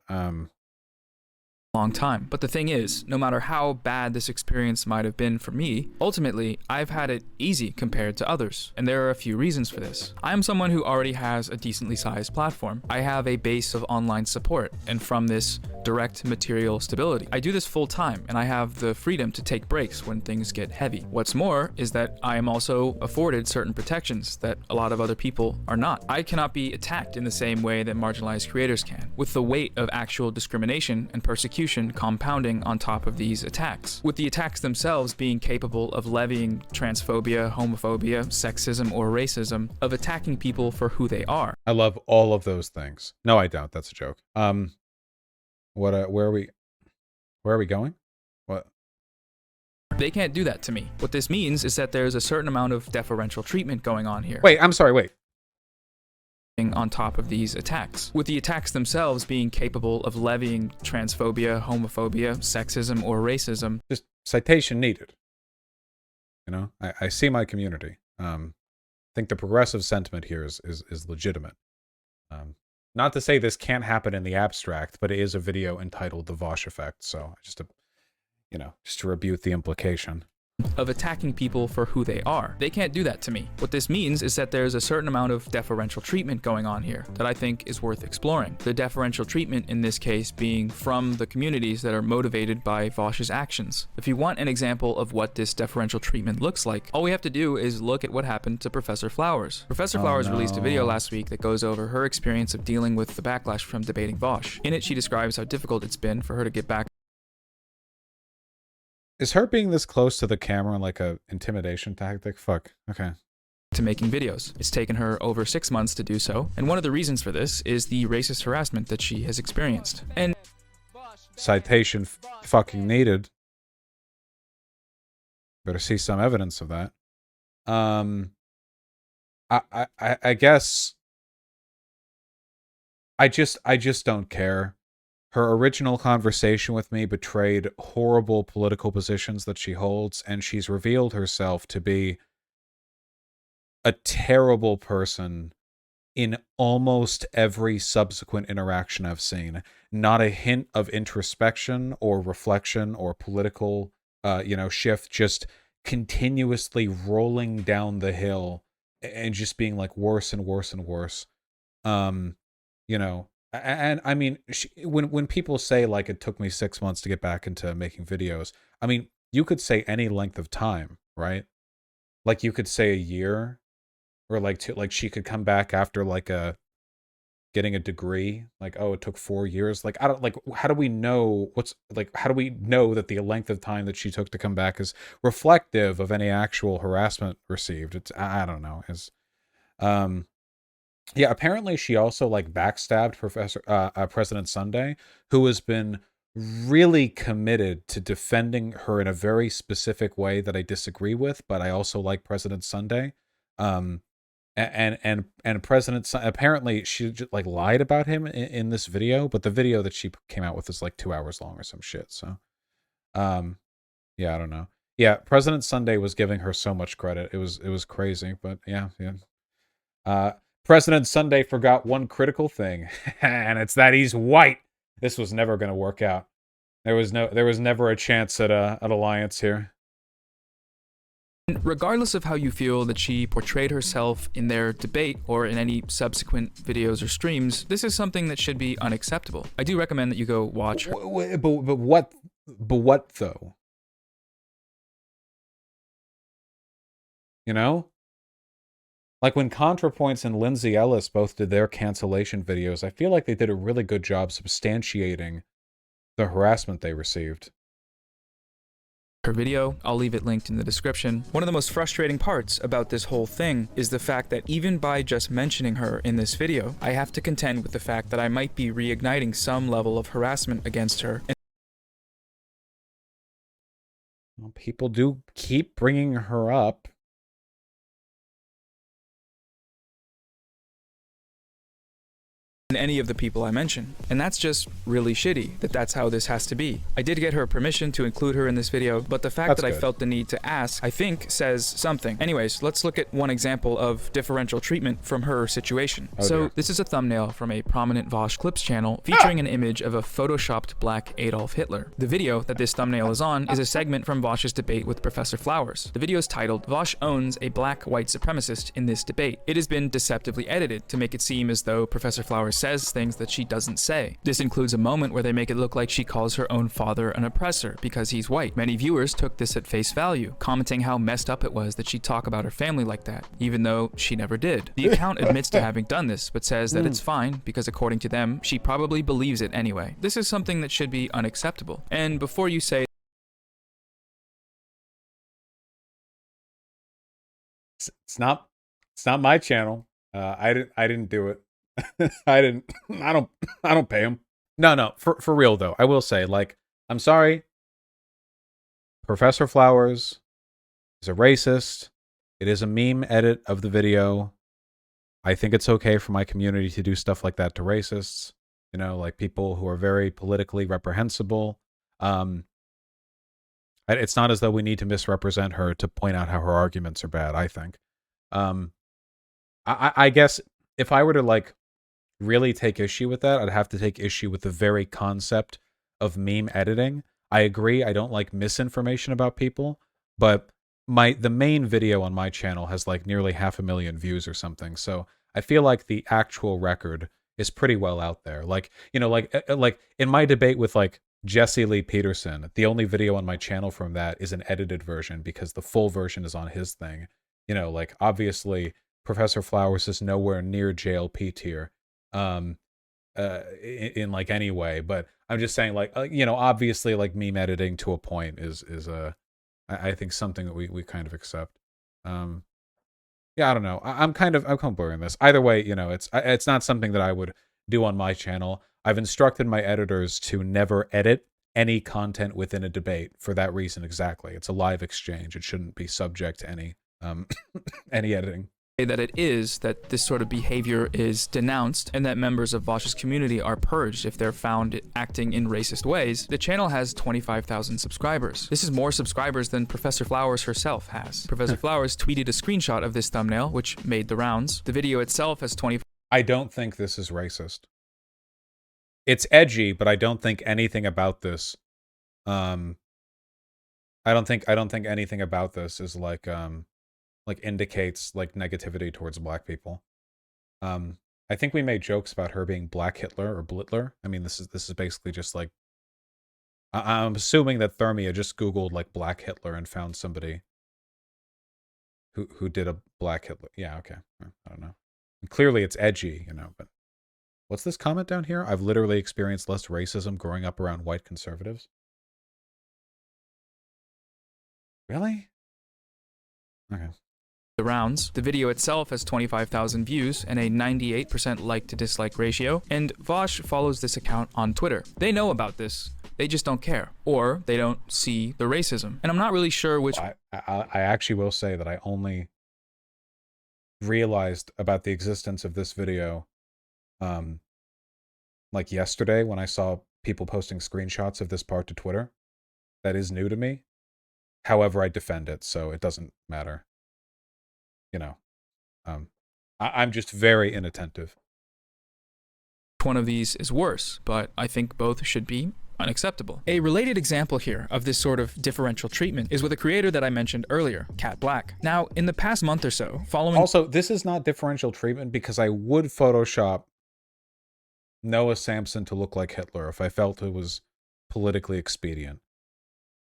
long time. But the thing is, no matter how bad this experience might have been for me, ultimately, I've had it easy compared to others. And there are a few reasons for this. I am someone who already has a decently sized platform. I have a base of online support, and from this, direct material stability. I do this full time, and I have the freedom to take breaks when things get heavy. What's more is that I am also afforded certain protections that a lot of other people are not. I cannot be attacked in the same way that marginalized creators can, with the weight of actual discrimination and persecution compounding on top of these attacks, with the attacks themselves being capable of levying transphobia, homophobia, sexism, or racism, of attacking people for who they are. I love all of those things. No, I don't. That's a joke. Where are we going? What? They can't do that to me. What this means is that there's a certain amount of deferential treatment going on here. Wait, I'm sorry, wait. On top of these attacks, with the attacks themselves being capable of levying transphobia, homophobia, sexism, or racism. Just citation needed. You know, I see my community. I think the progressive sentiment here is legitimate. Not to say this can't happen in the abstract, but it is a video entitled The Vaush Effect, so just to rebuke the implication. Of attacking people for who they are. They can't do that to me. What this means is that there's a certain amount of deferential treatment going on here that I think is worth exploring. The deferential treatment in this case being from the communities that are motivated by Vaush's actions. If you want an example of what this deferential treatment looks like, all we have to do is look at what happened to Professor Flowers. Professor Flowers released a video last week that goes over her experience of dealing with the backlash from debating Vaush. In it, she describes how difficult it's been for her to get back. Is her being this close to the camera like a intimidation tactic? Fuck. Okay. To making videos. It's taken her over 6 months to do so, and one of the reasons for this is the racist harassment that she has experienced. And citation fucking needed. Better see some evidence of that. I guess I just don't care. Her original conversation with me betrayed horrible political positions that she holds, and she's revealed herself to be a terrible person in almost every subsequent interaction I've seen. Not a hint of introspection or reflection or political, shift, just continuously rolling down the hill and just being like worse and worse and worse. And I mean, when people say like it took me 6 months to get back into making videos, I mean, you could say any length of time, right? Like you could say a year, or like she could come back after like a getting a degree. Like, oh, it took 4 years. Like, I don't like. How do we know how do we know that the length of time that she took to come back is reflective of any actual harassment received? It's I don't know. Um, yeah. Apparently, she also like backstabbed President Sunday, who has been really committed to defending her in a very specific way that I disagree with, but I also like President Sunday. Um, and President apparently she just, like lied about him in this video, but the video that she came out with is like 2 hours long or some shit. So, yeah, I don't know. Yeah, President Sunday was giving her so much credit. It was crazy, but yeah. President Sunday forgot one critical thing, and it's that he's white. This was never going to work out. There was never a chance at an alliance here. Regardless of how you feel that she portrayed herself in their debate or in any subsequent videos or streams, this is something that should be unacceptable. I do recommend that you go watch her. But what though? You know? Like when ContraPoints and Lindsay Ellis both did their cancellation videos, I feel like they did a really good job substantiating the harassment they received. Her video, I'll leave it linked in the description. One of the most frustrating parts about this whole thing is the fact that even by just mentioning her in this video, I have to contend with the fact that I might be reigniting some level of harassment against her. Well, people do keep bringing her up. Any of the people I mention. And that's just really shitty that that's how this has to be. I did get her permission to include her in this video, but the fact that I felt the need to ask, I think says something. Anyways, let's look at one example of differential treatment from her situation. This is a thumbnail from a prominent Vaush Clips channel featuring an image of a photoshopped black Adolf Hitler. The video that this thumbnail is on is a segment from Vaush's debate with Professor Flowers. The video is titled, "Vaush owns a black white supremacist in this debate." It has been deceptively edited to make it seem as though Professor Flowers says things that she doesn't say. This includes a moment where they make it look like she calls her own father an oppressor because he's white. Many viewers took this at face value, commenting how messed up it was that she'd talk about her family like that, even though she never did. The account admits to having done this, but says that it's fine because according to them, she probably believes it anyway. This is something that should be unacceptable. And before you say it's not my channel. I didn't do it. I don't pay him. No, for real though. I will say, like, I'm sorry. Professor Flowers is a racist. It is a meme edit of the video. I think it's okay for my community to do stuff like that to racists. You know, like people who are very politically reprehensible. It's not as though we need to misrepresent her to point out how her arguments are bad, I think. I guess if I were to, like, really take issue with that, I'd have to take issue with the very concept of meme editing. I agree, I don't like misinformation about people, but the main video on my channel has like nearly 500,000 views or something, so I feel like the actual record is pretty well out there. Like, you know, like in my debate with like Jesse Lee Peterson, the only video on my channel from that is an edited version because the full version is on his thing. You know, like obviously Professor Flowers is nowhere near JLP tier. In like any way, but I'm just saying, like, you know, obviously, like, meme editing to a point is I think something that we kind of accept. Yeah, I don't know. I'm kind of blurring this. Either way, you know, it's not something that I would do on my channel. I've instructed my editors to never edit any content within a debate for that reason exactly. It's a live exchange. It shouldn't be subject to any any editing. That it is that this sort of behavior is denounced and that members of Vaush's community are purged if they're found acting in racist ways. The channel has 25,000 subscribers. This is more subscribers than Professor Flowers herself has. Professor Flowers tweeted a screenshot of this thumbnail, which made the rounds. The video itself has 25. I don't think this is racist. It's edgy, but I don't think anything about this. I don't think anything about this is like indicates like negativity towards black people. I think we made jokes about her being Black Hitler or Blitler. I mean, this is basically just like I'm assuming that Thermia just Googled like Black Hitler and found somebody who did a Black Hitler. Yeah, okay. I don't know. And clearly it's edgy, you know, but What's this comment down here? I've literally experienced less racism growing up around white conservatives. Really? Okay. The rounds. The video itself has 25,000 views and a 98% like to dislike ratio, and Vaush follows this account on Twitter. They know about this. They just don't care, or they don't see the racism. And I'm not really sure which... I actually will say that I only realized about the existence of this video like yesterday when I saw people posting screenshots of this part to Twitter. That is new to me. However, I defend it, so it doesn't matter. You know, I'm just very inattentive. One of these is worse, but I think both should be unacceptable. A related example here of this sort of differential treatment is with a creator that I mentioned earlier, Cat Black. Now, in the past month or so, following... Also, this is not differential treatment because I would Photoshop Noah Samson to look like Hitler if I felt it was politically expedient.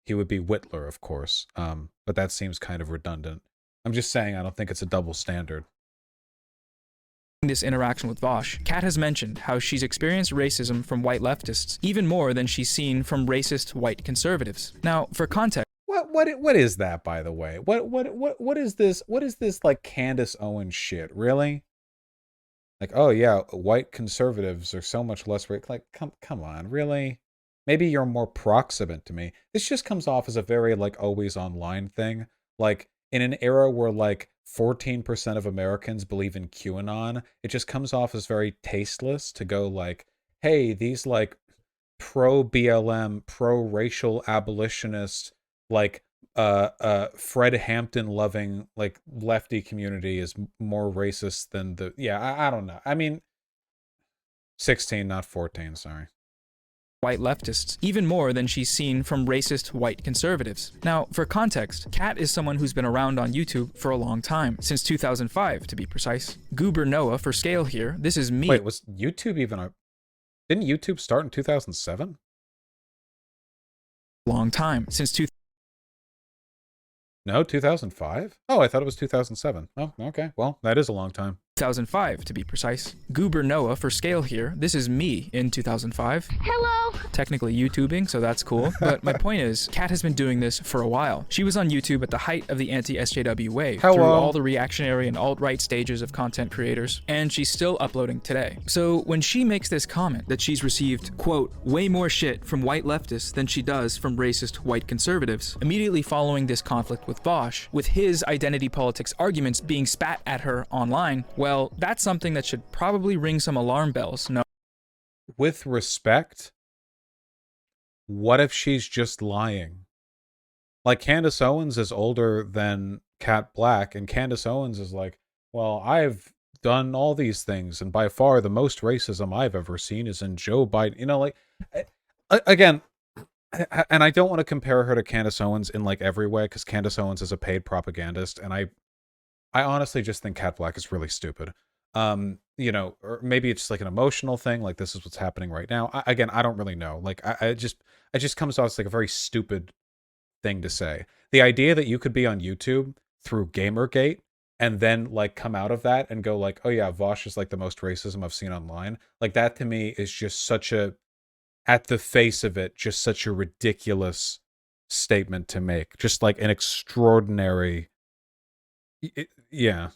He would be Whitler, of course, but that seems kind of redundant. I'm just saying I don't think it's a double standard. This interaction with Vaush, Kat has mentioned how she's experienced racism from white leftists even more than she's seen from racist white conservatives. Now, for context, what is that, by the way? What is this? What is this like Candace Owens shit? Really? Like, oh yeah, white conservatives are so much less like come on, really? Maybe you're more proximate to me. This just comes off as a very like always online thing. Like in an era where like 14% of Americans believe in QAnon, it just comes off as very tasteless to go like, hey, these like pro-BLM, pro-racial abolitionist, like Fred Hampton loving like lefty community is more racist than the... Yeah, I don't know. I mean, 16, not 14, sorry. White leftists, even more than she's seen from racist white conservatives. Now, for context, Kat is someone who's been around on YouTube for a long time, since 2005 to be precise. Goober Noah for scale here, this is me. Wait, was YouTube even a... Didn't YouTube start in 2007? Long time, since No, 2005? Oh, I thought it was 2007. Oh, okay. Well, that is a long time. 2005 to be precise. Goober Noah for scale here. This is me in 2005. Hello! Technically YouTubing, so that's cool. But my point is, Kat has been doing this for a while. She was on YouTube at the height of the anti-SJW wave, through all the reactionary and alt-right stages of content creators, and she's still uploading today. So when she makes this comment that she's received, quote, way more shit from white leftists than she does from racist white conservatives, immediately following this conflict with Vaush, with his identity politics arguments being spat at her online, well, that's something that should probably ring some alarm bells, no? With respect, what if she's just lying? Like, Candace Owens is older than Cat Black, and Candace Owens is like, well, I've done all these things, and by far the most racism I've ever seen is in Joe Biden. You know, like, again, and I don't want to compare her to Candace Owens in, like, every way, because Candace Owens is a paid propagandist, and I honestly just think Cat Black is really stupid. You know, or maybe it's just like an emotional thing, like this is what's happening right now. Again, I don't really know. Like, it just comes off as like a very stupid thing to say. The idea that you could be on YouTube through Gamergate and then like come out of that and go like, oh yeah, Vaush is like the most racism I've seen online. Like, that to me is just such a, at the face of it, just such a ridiculous statement to make. Just like an extraordinary... Yeah.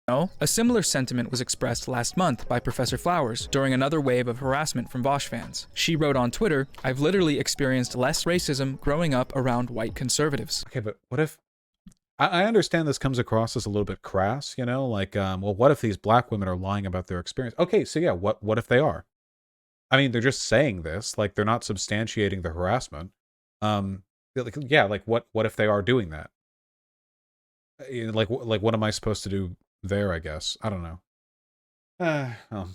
No. A similar sentiment was expressed last month by Professor Flowers during another wave of harassment from Vaush fans. She wrote on Twitter, I've literally experienced less racism growing up around white conservatives. Okay, but what if... I understand this comes across as a little bit crass, you know? Like, well, what if these black women are lying about their experience? Okay, so yeah, what if they are? I mean, they're just saying this. Like, they're not substantiating the harassment. Yeah, like, what if they are doing that? Like, what am I supposed to do there, I guess? I don't know. Oh.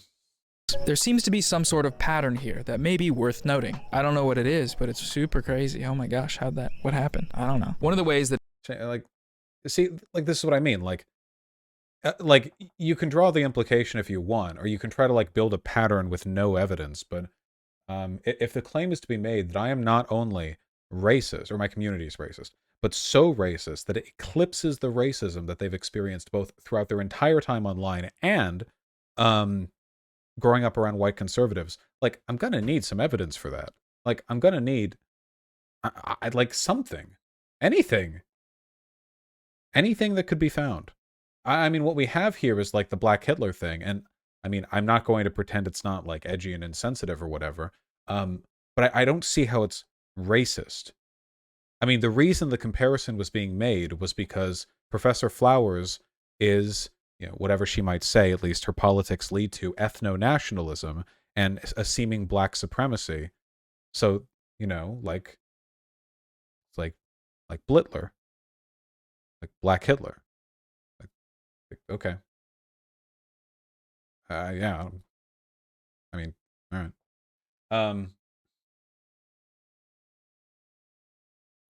There seems to be some sort of pattern here that may be worth noting. I don't know what it is, but it's super crazy. Oh my gosh, what happened? I don't know. One of the ways that... Like, see, like, this is what I mean. Like, you can draw the implication if you want, or you can try to, like, build a pattern with no evidence, but if the claim is to be made that I am not only racist, or my community is racist, but so racist that it eclipses the racism that they've experienced both throughout their entire time online and growing up around white conservatives, like, I'm gonna need some evidence for that. Like, I'm gonna need, I'd like something, anything that could be found. I mean, what we have here is like the Black Hitler thing, and I mean, I'm not going to pretend it's not like edgy and insensitive or whatever, but I don't see how it's racist. I mean, the reason the comparison was being made was because Professor Flowers is, you know, whatever she might say, at least her politics lead to ethno-nationalism and a seeming black supremacy. So, you know, like, it's like Blitler, like Black Hitler. Okay. Yeah. I mean, all right.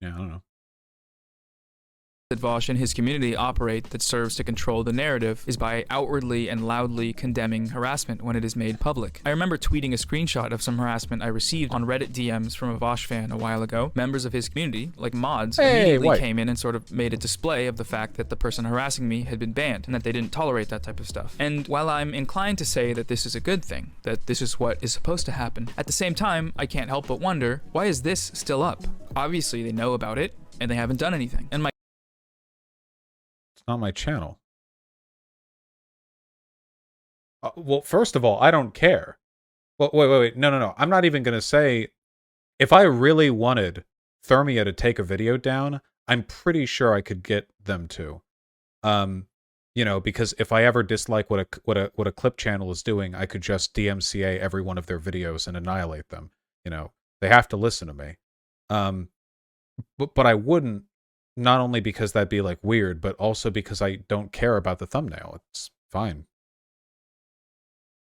Yeah, I don't know. That Vaush and his community operate that serves to control the narrative is by outwardly and loudly condemning harassment when it is made public. I remember tweeting a screenshot of some harassment I received on Reddit DMs from a Vaush fan a while ago. Members of his community, like mods, immediately came in and sort of made a display of the fact that the person harassing me had been banned and that they didn't tolerate that type of stuff. And while I'm inclined to say that this is a good thing, that this is what is supposed to happen, at the same time, I can't help but wonder, why is this still up? Obviously, they know about it, and they haven't done anything. And my It's not my channel. Well, first of all, I don't care. Well, wait. No. I'm not even going to say... If I really wanted Thermia to take a video down, I'm pretty sure I could get them to. You know, because if I ever dislike what a clip channel is doing, I could just DMCA every one of their videos and annihilate them. You know, they have to listen to me. But I wouldn't, not only because that'd be like weird, but also because I don't care about the thumbnail. It's fine.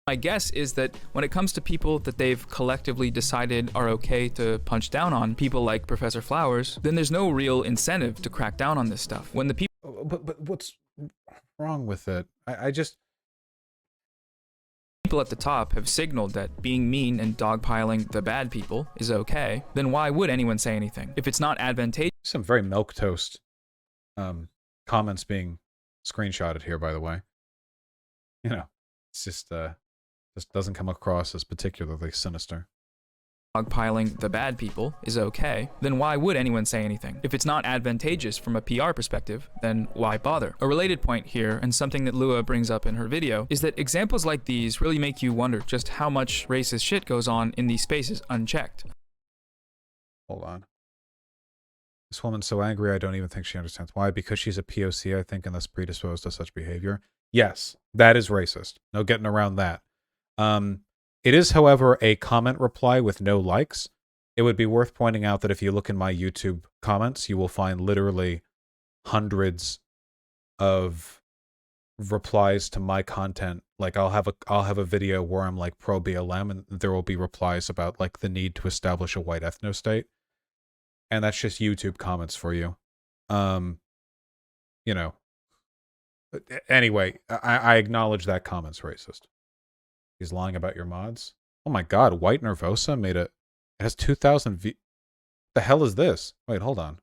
My guess is that when it comes to people that they've collectively decided are okay to punch down on, people like Professor Flowers, then there's no real incentive to crack down on this stuff. When the people... But what's wrong with it? I just... People at the top have signaled that being mean and dogpiling the bad people is okay, then why would anyone say anything? If it's not advantageous... Some very milquetoast comments being screenshotted here, by the way. You know, it's just doesn't come across as particularly sinister. Dogpiling the bad people is okay, then why would anyone say anything? If it's not advantageous from a PR perspective, then why bother? A related point here, and something that Lua brings up in her video, is that examples like these really make you wonder just how much racist shit goes on in these spaces unchecked. Hold on. This woman's so angry I don't even think she understands why. Because she's a POC, I think, and thus predisposed to such behavior. Yes, that is racist. No getting around that. It is, however, a comment reply with no likes. It would be worth pointing out that if you look in my YouTube comments, you will find literally hundreds of replies to my content. Like I'll have a video where I'm like pro BLM, and there will be replies about like the need to establish a white ethno state. And that's just YouTube comments for you. You know. Anyway, I acknowledge that comment's racist. He's lying about your mods. Oh my god, White Nervosa made it. It has 2,000 The hell is this? Wait, hold on.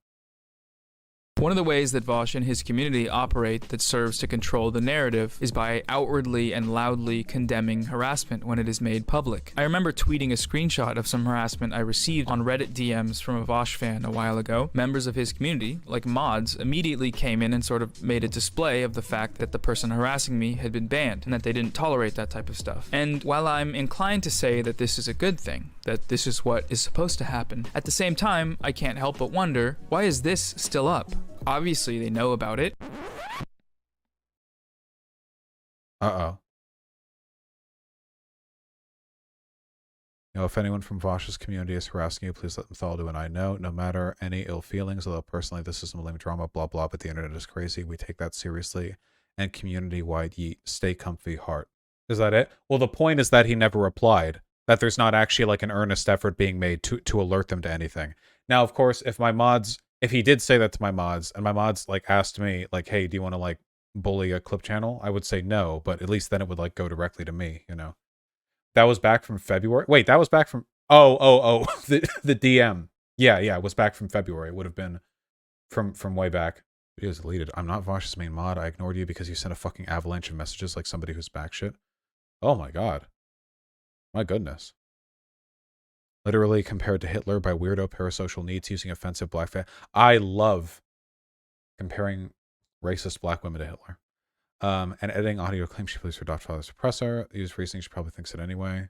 One of the ways that Vaush and his community operate that serves to control the narrative is by outwardly and loudly condemning harassment when it is made public. I remember tweeting a screenshot of some harassment I received on Reddit DMs from a Vaush fan a while ago. Members of his community, like mods, immediately came in and sort of made a display of the fact that the person harassing me had been banned and that they didn't tolerate that type of stuff. And while I'm inclined to say that this is a good thing, that this is what is supposed to happen, at the same time, I can't help but wonder, why is this still up? Obviously, they know about it. Uh-oh. You know, if anyone from Vaush's community is harassing you, please let them follow and I know. No matter any ill feelings, although personally this isn't lame drama, blah blah, but the internet is crazy. We take that seriously. And community-wide yeet. Stay comfy, heart. Is that it? Well, the point is that he never replied. That there's not actually like an earnest effort being made to alert them to anything. Now, of course, if he did say that to my mods, and my mods like asked me, like, hey, do you want to like bully a clip channel? I would say no, but at least then it would like go directly to me, you know. That was back from February. Wait, that was back from the DM. Yeah, it was back from February. It would have been from way back. It was deleted. I'm not Vaush's main mod. I ignored you because you sent a fucking avalanche of messages like somebody who's back shit. Oh my god. My goodness. Literally compared to Hitler by weirdo parasocial needs using offensive blackface. I love comparing racist black women to Hitler. And editing audio claims she believes her adopted father's oppressor. Use reasoning, she probably thinks it anyway.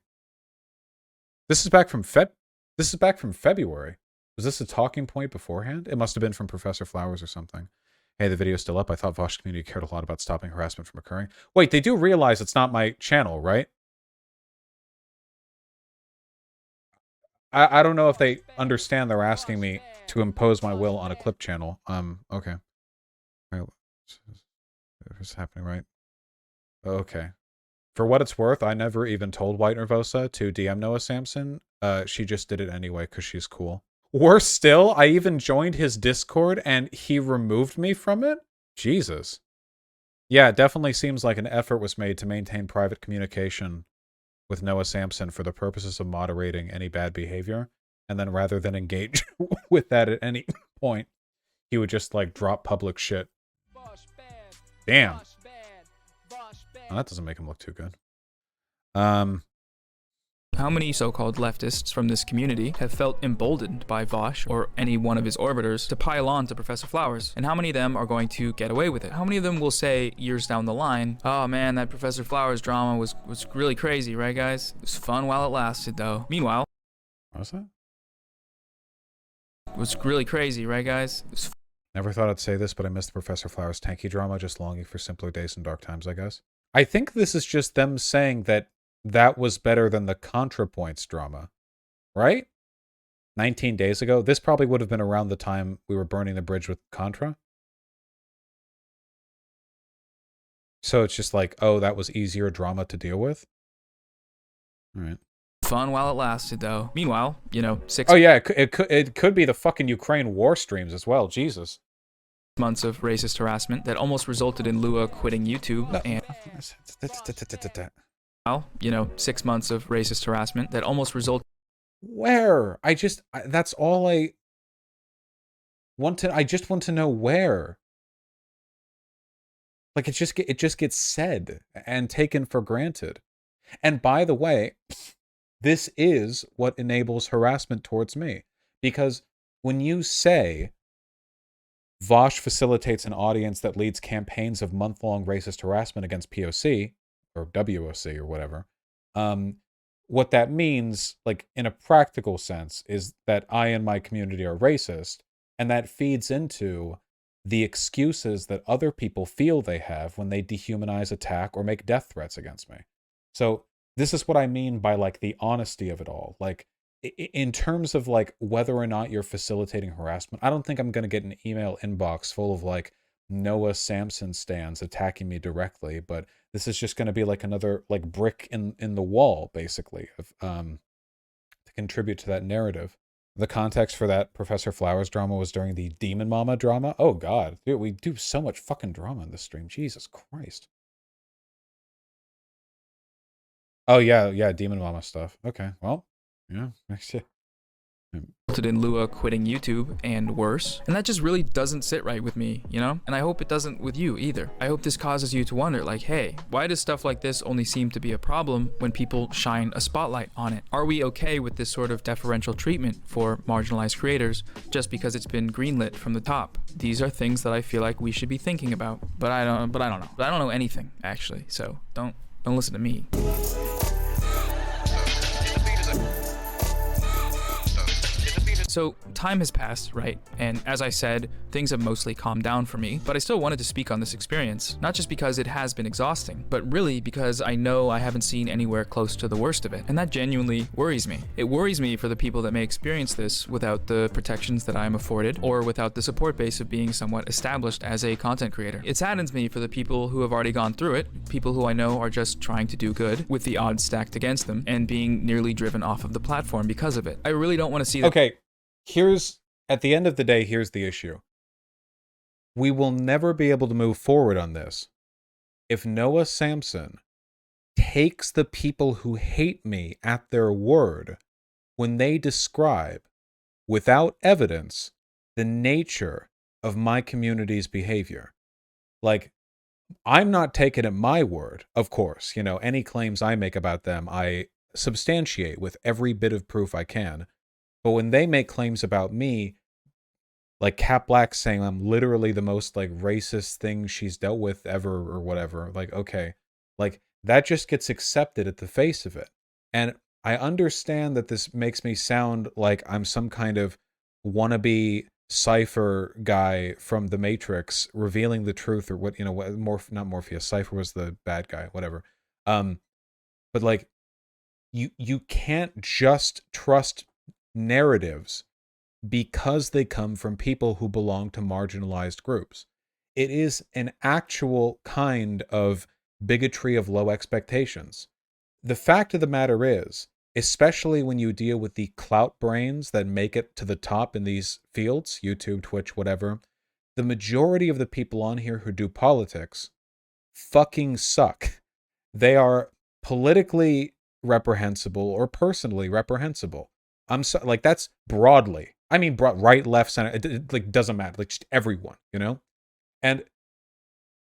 This is back from February. Was this a talking point beforehand? It must have been from Professor Flowers or something. Hey, the video's still up. I thought Vaush community cared a lot about stopping harassment from occurring. Wait, they do realize it's not my channel, right? I don't know if they understand they're asking me to impose my will on a clip channel. Okay. What's happening, right? Okay. For what it's worth, I never even told White Nervosa to DM Noah Samson. She just did it anyway because she's cool. Worse still, I even joined his Discord and he removed me from it? Jesus. Yeah, it definitely seems like an effort was made to maintain private communication with Noah Samson for the purposes of moderating any bad behavior. And then rather than engage with that at any point, he would just like drop public shit. Damn. Well, that doesn't make him look too good. How many so-called leftists from this community have felt emboldened by Vaush or any one of his orbiters to pile on to Professor Flowers? And how many of them are going to get away with it? How many of them will say years down the line, oh man, that Professor Flowers drama was really crazy, right guys? It was fun while it lasted though. Meanwhile, What was that? It was really crazy, right guys? Never thought I'd say this, but I missed the Professor Flowers tanky drama, just longing for simpler days and dark times, I guess. I think this is just them saying that that was better than the ContraPoints drama, right? 19 days ago? This probably would have been around the time we were burning the bridge with Contra. So it's just like, oh, that was easier drama to deal with? All right. Fun while it lasted, though. Meanwhile, you know, 6 Oh yeah, it could be the fucking Ukraine war streams as well. Jesus. months of racist harassment that almost resulted in Lua quitting YouTube and, well, you know, 6 months of racist harassment that almost resulted. Where? That's all I want to. I just want to know where. Like it just gets said and taken for granted. And by the way, this is what enables harassment towards me. Because when you say Vaush facilitates an audience that leads campaigns of month-long racist harassment against POC, or WOC, or whatever, what that means, like, in a practical sense, is that I and my community are racist, and that feeds into the excuses that other people feel they have when they dehumanize, attack, or make death threats against me. So this is what I mean by, like, the honesty of it all. Like, in terms of, like, whether or not you're facilitating harassment, I don't think I'm going to get an email inbox full of, like, Noah Samson stans attacking me directly, but this is just going to be, like, another, like, brick in the wall, basically, of, to contribute to that narrative. The context for that Professor Flowers drama was during the Demon Mama drama. Oh, God. Dude, we do so much fucking drama in this stream. Jesus Christ. Oh, yeah, Demon Mama stuff. Okay, well, yeah, next year. Resulted in Lua quitting YouTube and worse. And that just really doesn't sit right with me, you know? And I hope it doesn't with you either. I hope this causes you to wonder, like, hey, why does stuff like this only seem to be a problem when people shine a spotlight on it? Are we okay with this sort of deferential treatment for marginalized creators just because it's been greenlit from the top? These are things that I feel like we should be thinking about. But I don't know. But I don't know anything, actually. So don't listen to me. So time has passed, right? And as I said, things have mostly calmed down for me, but I still wanted to speak on this experience, not just because it has been exhausting, but really because I know I haven't seen anywhere close to the worst of it, and that genuinely worries me. It worries me for the people that may experience this without the protections that I am afforded, or without the support base of being somewhat established as a content creator. It saddens me for the people who have already gone through it, people who I know are just trying to do good, with the odds stacked against them, and being nearly driven off of the platform because of it. I really don't want to see that. Okay. At the end of the day, here's the issue. We will never be able to move forward on this if Noah Samson takes the people who hate me at their word when they describe, without evidence, the nature of my community's behavior. Like, I'm not taking at my word, of course. You know, any claims I make about them, I substantiate with every bit of proof I can. But when they make claims about me, like Cat Black saying I'm literally the most like racist thing she's dealt with ever or whatever, like, okay, like that just gets accepted at the face of it. And I understand that this makes me sound like I'm some kind of wannabe Cypher guy from the Matrix revealing the truth, or what, you know, what not Morpheus, Cypher was the bad guy, whatever. But like you can't just trust narratives because they come from people who belong to marginalized groups. It is an actual kind of bigotry of low expectations. The fact of the matter is, especially when you deal with the clout brains that make it to the top in these fields, YouTube, Twitch, whatever, the majority of the people on here who do politics fucking suck. They are politically reprehensible or personally reprehensible. I'm so, like, that's broadly. I mean, right, left, center, it like doesn't matter. Like, just everyone, you know? And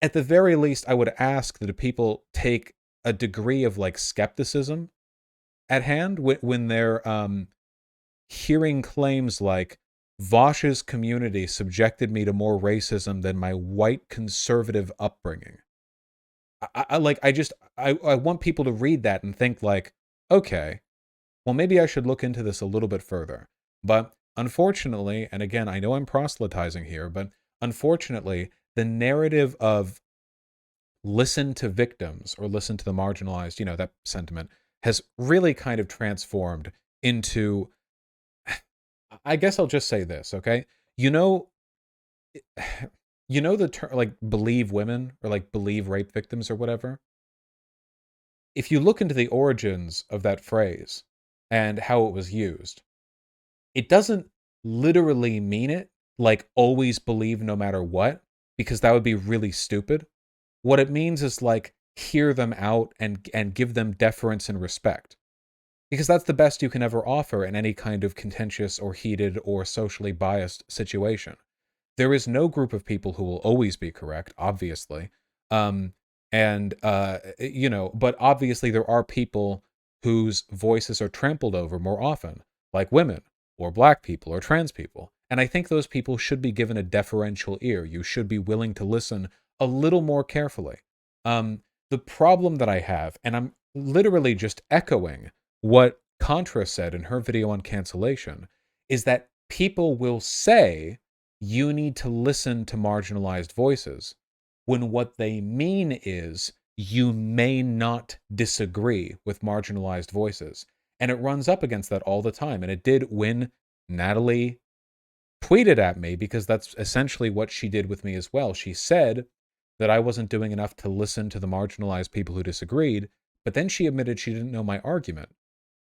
at the very least, I would ask that people take a degree of like skepticism at hand when they're hearing claims like Vaush's community subjected me to more racism than my white conservative upbringing. I want people to read that and think like, okay, well, maybe I should look into this a little bit further. But unfortunately, and again, I know I'm proselytizing here, but unfortunately, the narrative of listen to victims or listen to the marginalized, you know, that sentiment has really kind of transformed into, I guess I'll just say this, okay? You know the term, like, believe women or like believe rape victims or whatever? If you look into the origins of that phrase and how it was used, it doesn't literally mean it, like always believe no matter what, because that would be really stupid. What it means is like hear them out and give them deference and respect. Because that's the best you can ever offer in any kind of contentious or heated or socially biased situation. There is no group of people who will always be correct, obviously. You know, but obviously there are people whose voices are trampled over more often, like women or black people or trans people. And I think those people should be given a deferential ear. You should be willing to listen a little more carefully. The problem that I have, and I'm literally just echoing what Contra said in her video on cancellation, is that people will say you need to listen to marginalized voices, when what they mean is you may not disagree with marginalized voices. And it runs up against that all the time. And it did when Natalie tweeted at me, because that's essentially what she did with me as well. She said that I wasn't doing enough to listen to the marginalized people who disagreed, but then she admitted she didn't know my argument,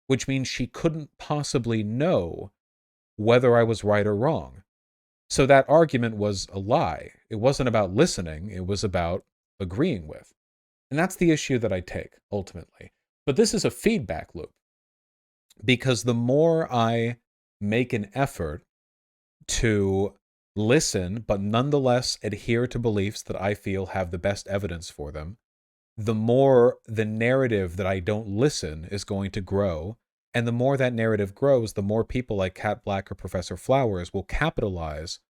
which means she couldn't possibly know whether I was right or wrong. So that argument was a lie. It wasn't about listening, it was about agreeing with. And that's the issue that I take, ultimately. But this is a feedback loop, because the more I make an effort to listen, but nonetheless adhere to beliefs that I feel have the best evidence for them, the more the narrative that I don't listen is going to grow. And the more that narrative grows, the more people like Cat Black or Professor Flowers will capitalize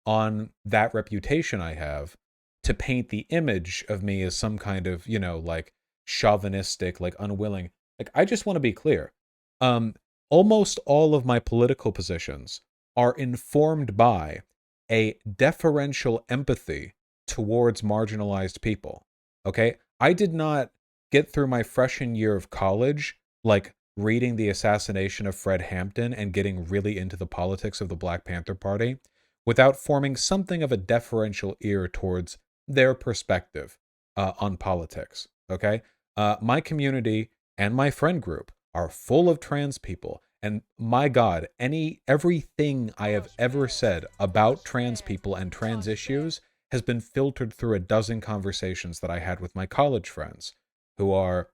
on that reputation I have to paint the image of me as some kind of, you know, like chauvinistic, like unwilling. Like, I just want to be clear. Almost all of my political positions are informed by a deferential empathy towards marginalized people. Okay? I did not get through my freshman year of college, like, reading The Assassination of Fred Hampton and getting really into the politics of the Black Panther Party without forming something of a deferential ear towards their perspective on politics. Okay? My community and my friend group are full of trans people. And my God, everything I have ever said about trans people and trans issues has been filtered through a dozen conversations that I had with my college friends who are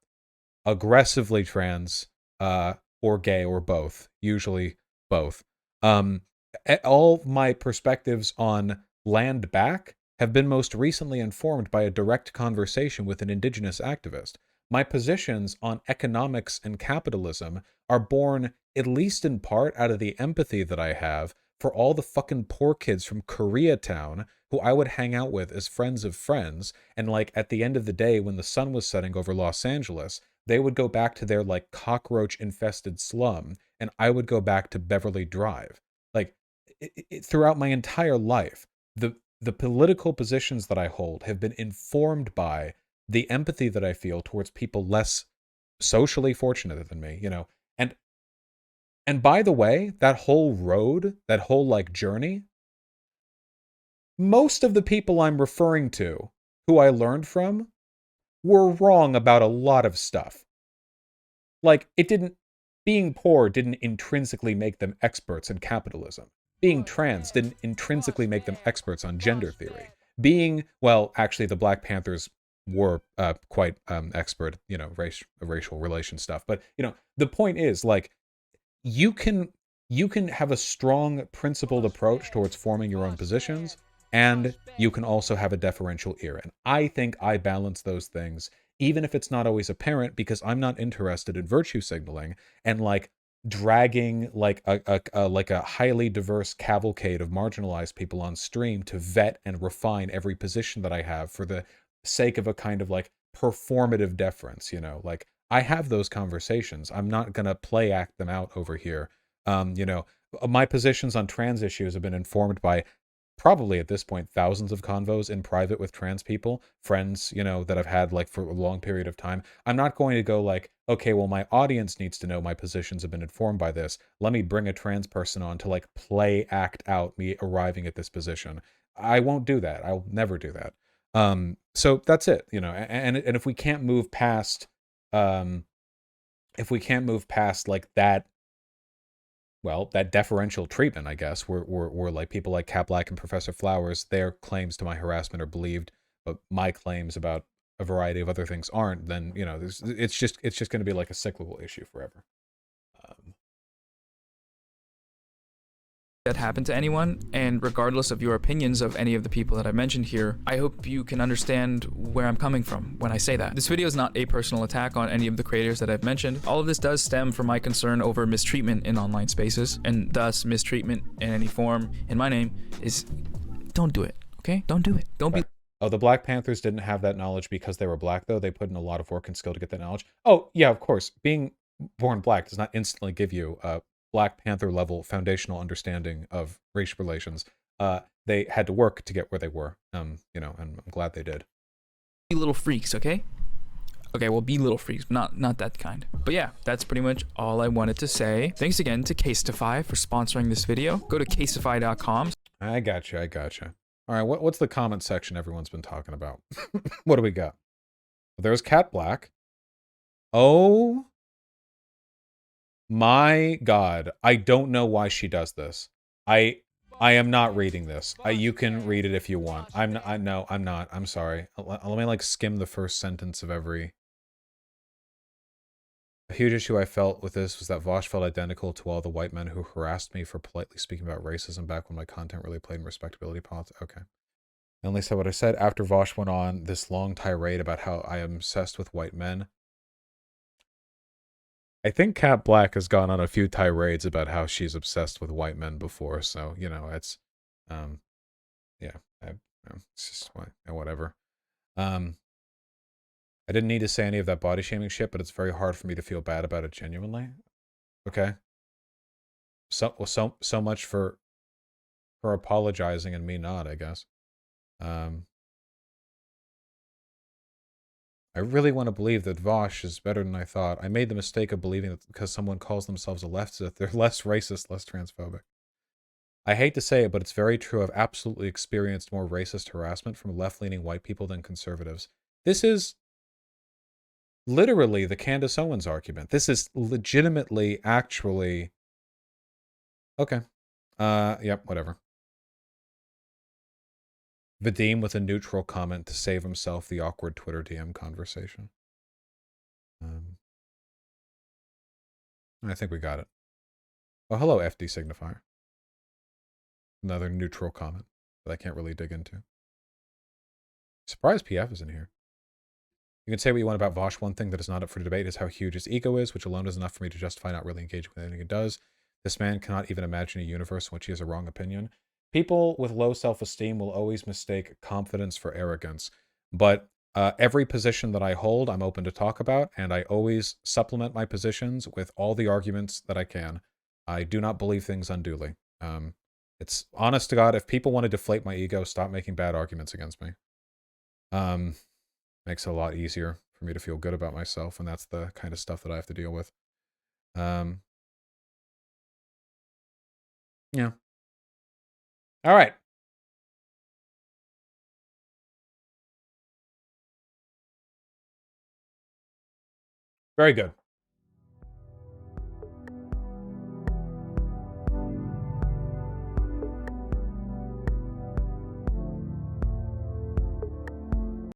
aggressively trans or gay or both, usually both. All my perspectives on land back have been most recently informed by a direct conversation with an indigenous activist. my positions on economics and capitalism are born, at least in part, out of the empathy that I have for all the fucking poor kids from Koreatown who I would hang out with as friends of friends. And like at the end of the day, when the sun was setting over Los Angeles, they would go back to their like cockroach infested slum, and I would go back to Beverly Drive. Like throughout my entire life, the political positions that I hold have been informed by the empathy that I feel towards people less socially fortunate than me, you know. And by the way, that whole road, that whole like journey, most of the people I'm referring to who I learned from were wrong about a lot of stuff. Like being poor didn't intrinsically make them experts in capitalism. Being trans didn't intrinsically make them experts on gender theory. Well, actually, the Black Panthers were quite expert, you know, racial relation stuff. But, you know, the point is, like, you can have a strong principled approach towards forming your own positions, and you can also have a deferential ear. And I think I balance those things, even if it's not always apparent, because I'm not interested in virtue signaling and like dragging like a highly diverse cavalcade of marginalized people on stream to vet and refine every position that I have for the sake of a kind of like performative deference, you know. Like, I have those conversations. I'm not gonna play act them out over here. You know, my positions on trans issues have been informed by probably at this point thousands of convos in private with trans people, friends, you know, that I've had like for a long period of time. I'm not going to go like, okay, well, my audience needs to know my positions have been informed by this. Let me bring a trans person on to like play act out me arriving at this position. I won't do that. I'll never do that. So that's it, you know. And if we can't move past like that, well, that deferential treatment, I guess, where like people like Cat Black and Professor Flowers, their claims to my harassment are believed, but my claims about a variety of other things aren't, then, you know, it's just going to be like a cyclical issue forever. That happened to anyone, and regardless of your opinions of any of the people that I mentioned here, I hope you can understand where I'm coming from when I say that. This video is not a personal attack on any of the creators that I've mentioned. All of this does stem from my concern over mistreatment in online spaces, and thus mistreatment in any form in my name is, don't do it, okay? Don't do it. Don't be... Oh, the Black Panthers didn't have that knowledge because they were black, though? They put in a lot of work and skill to get that knowledge? Oh, yeah, of course. Being born black does not instantly give you Black Panther level foundational understanding of racial relations. They had to work to get where they were, you know, and I'm glad they did. Be little freaks, okay? Okay, well, be little freaks, not that kind. But yeah, that's pretty much all I wanted to say. Thanks again to Casetify for sponsoring this video. Go to casetify.com. I gotcha. All right, what's the comment section everyone's been talking about? What do we got? There's Cat Black. Oh my God, I don't know why she does this. I am not reading this. You can read it if you want. I'm not. I'm sorry. Let me like skim the first sentence of every. A huge issue I felt with this was that Vaush felt identical to all the white men who harassed me for politely speaking about racism back when my content really played in respectability politics. Okay. I only said what I said after Vaush went on this long tirade about how I am obsessed with white men. I think Cat Black has gone on a few tirades about how she's obsessed with white men before, so, you know, it's, yeah, it's just, whatever. I didn't need to say any of that body shaming shit, but it's very hard for me to feel bad about it genuinely. Okay. So much for apologizing and me not, I guess. I really want to believe that Vaush is better than I thought. I made the mistake of believing that because someone calls themselves a leftist, they're less racist, less transphobic. I hate to say it, but it's very true. I've absolutely experienced more racist harassment from left-leaning white people than conservatives. This is literally the Candace Owens argument. This is legitimately, actually... Okay. Yep, whatever. Vadim with a neutral comment to save himself the awkward Twitter DM conversation. I think we got it. Oh, hello, FD Signifier. Another neutral comment that I can't really dig into. Surprised PF is in here. You can say what you want about Vaush. One thing that is not up for debate is how huge his ego is, which alone is enough for me to justify not really engaging with anything he does. This man cannot even imagine a universe in which he has a wrong opinion. People with low self-esteem will always mistake confidence for arrogance. But every position that I hold, I'm open to talk about, and I always supplement my positions with all the arguments that I can. I do not believe things unduly. It's honest to God, if people want to deflate my ego, stop making bad arguments against me. Makes it a lot easier for me to feel good about myself, and that's the kind of stuff that I have to deal with. Yeah. All right. Very good.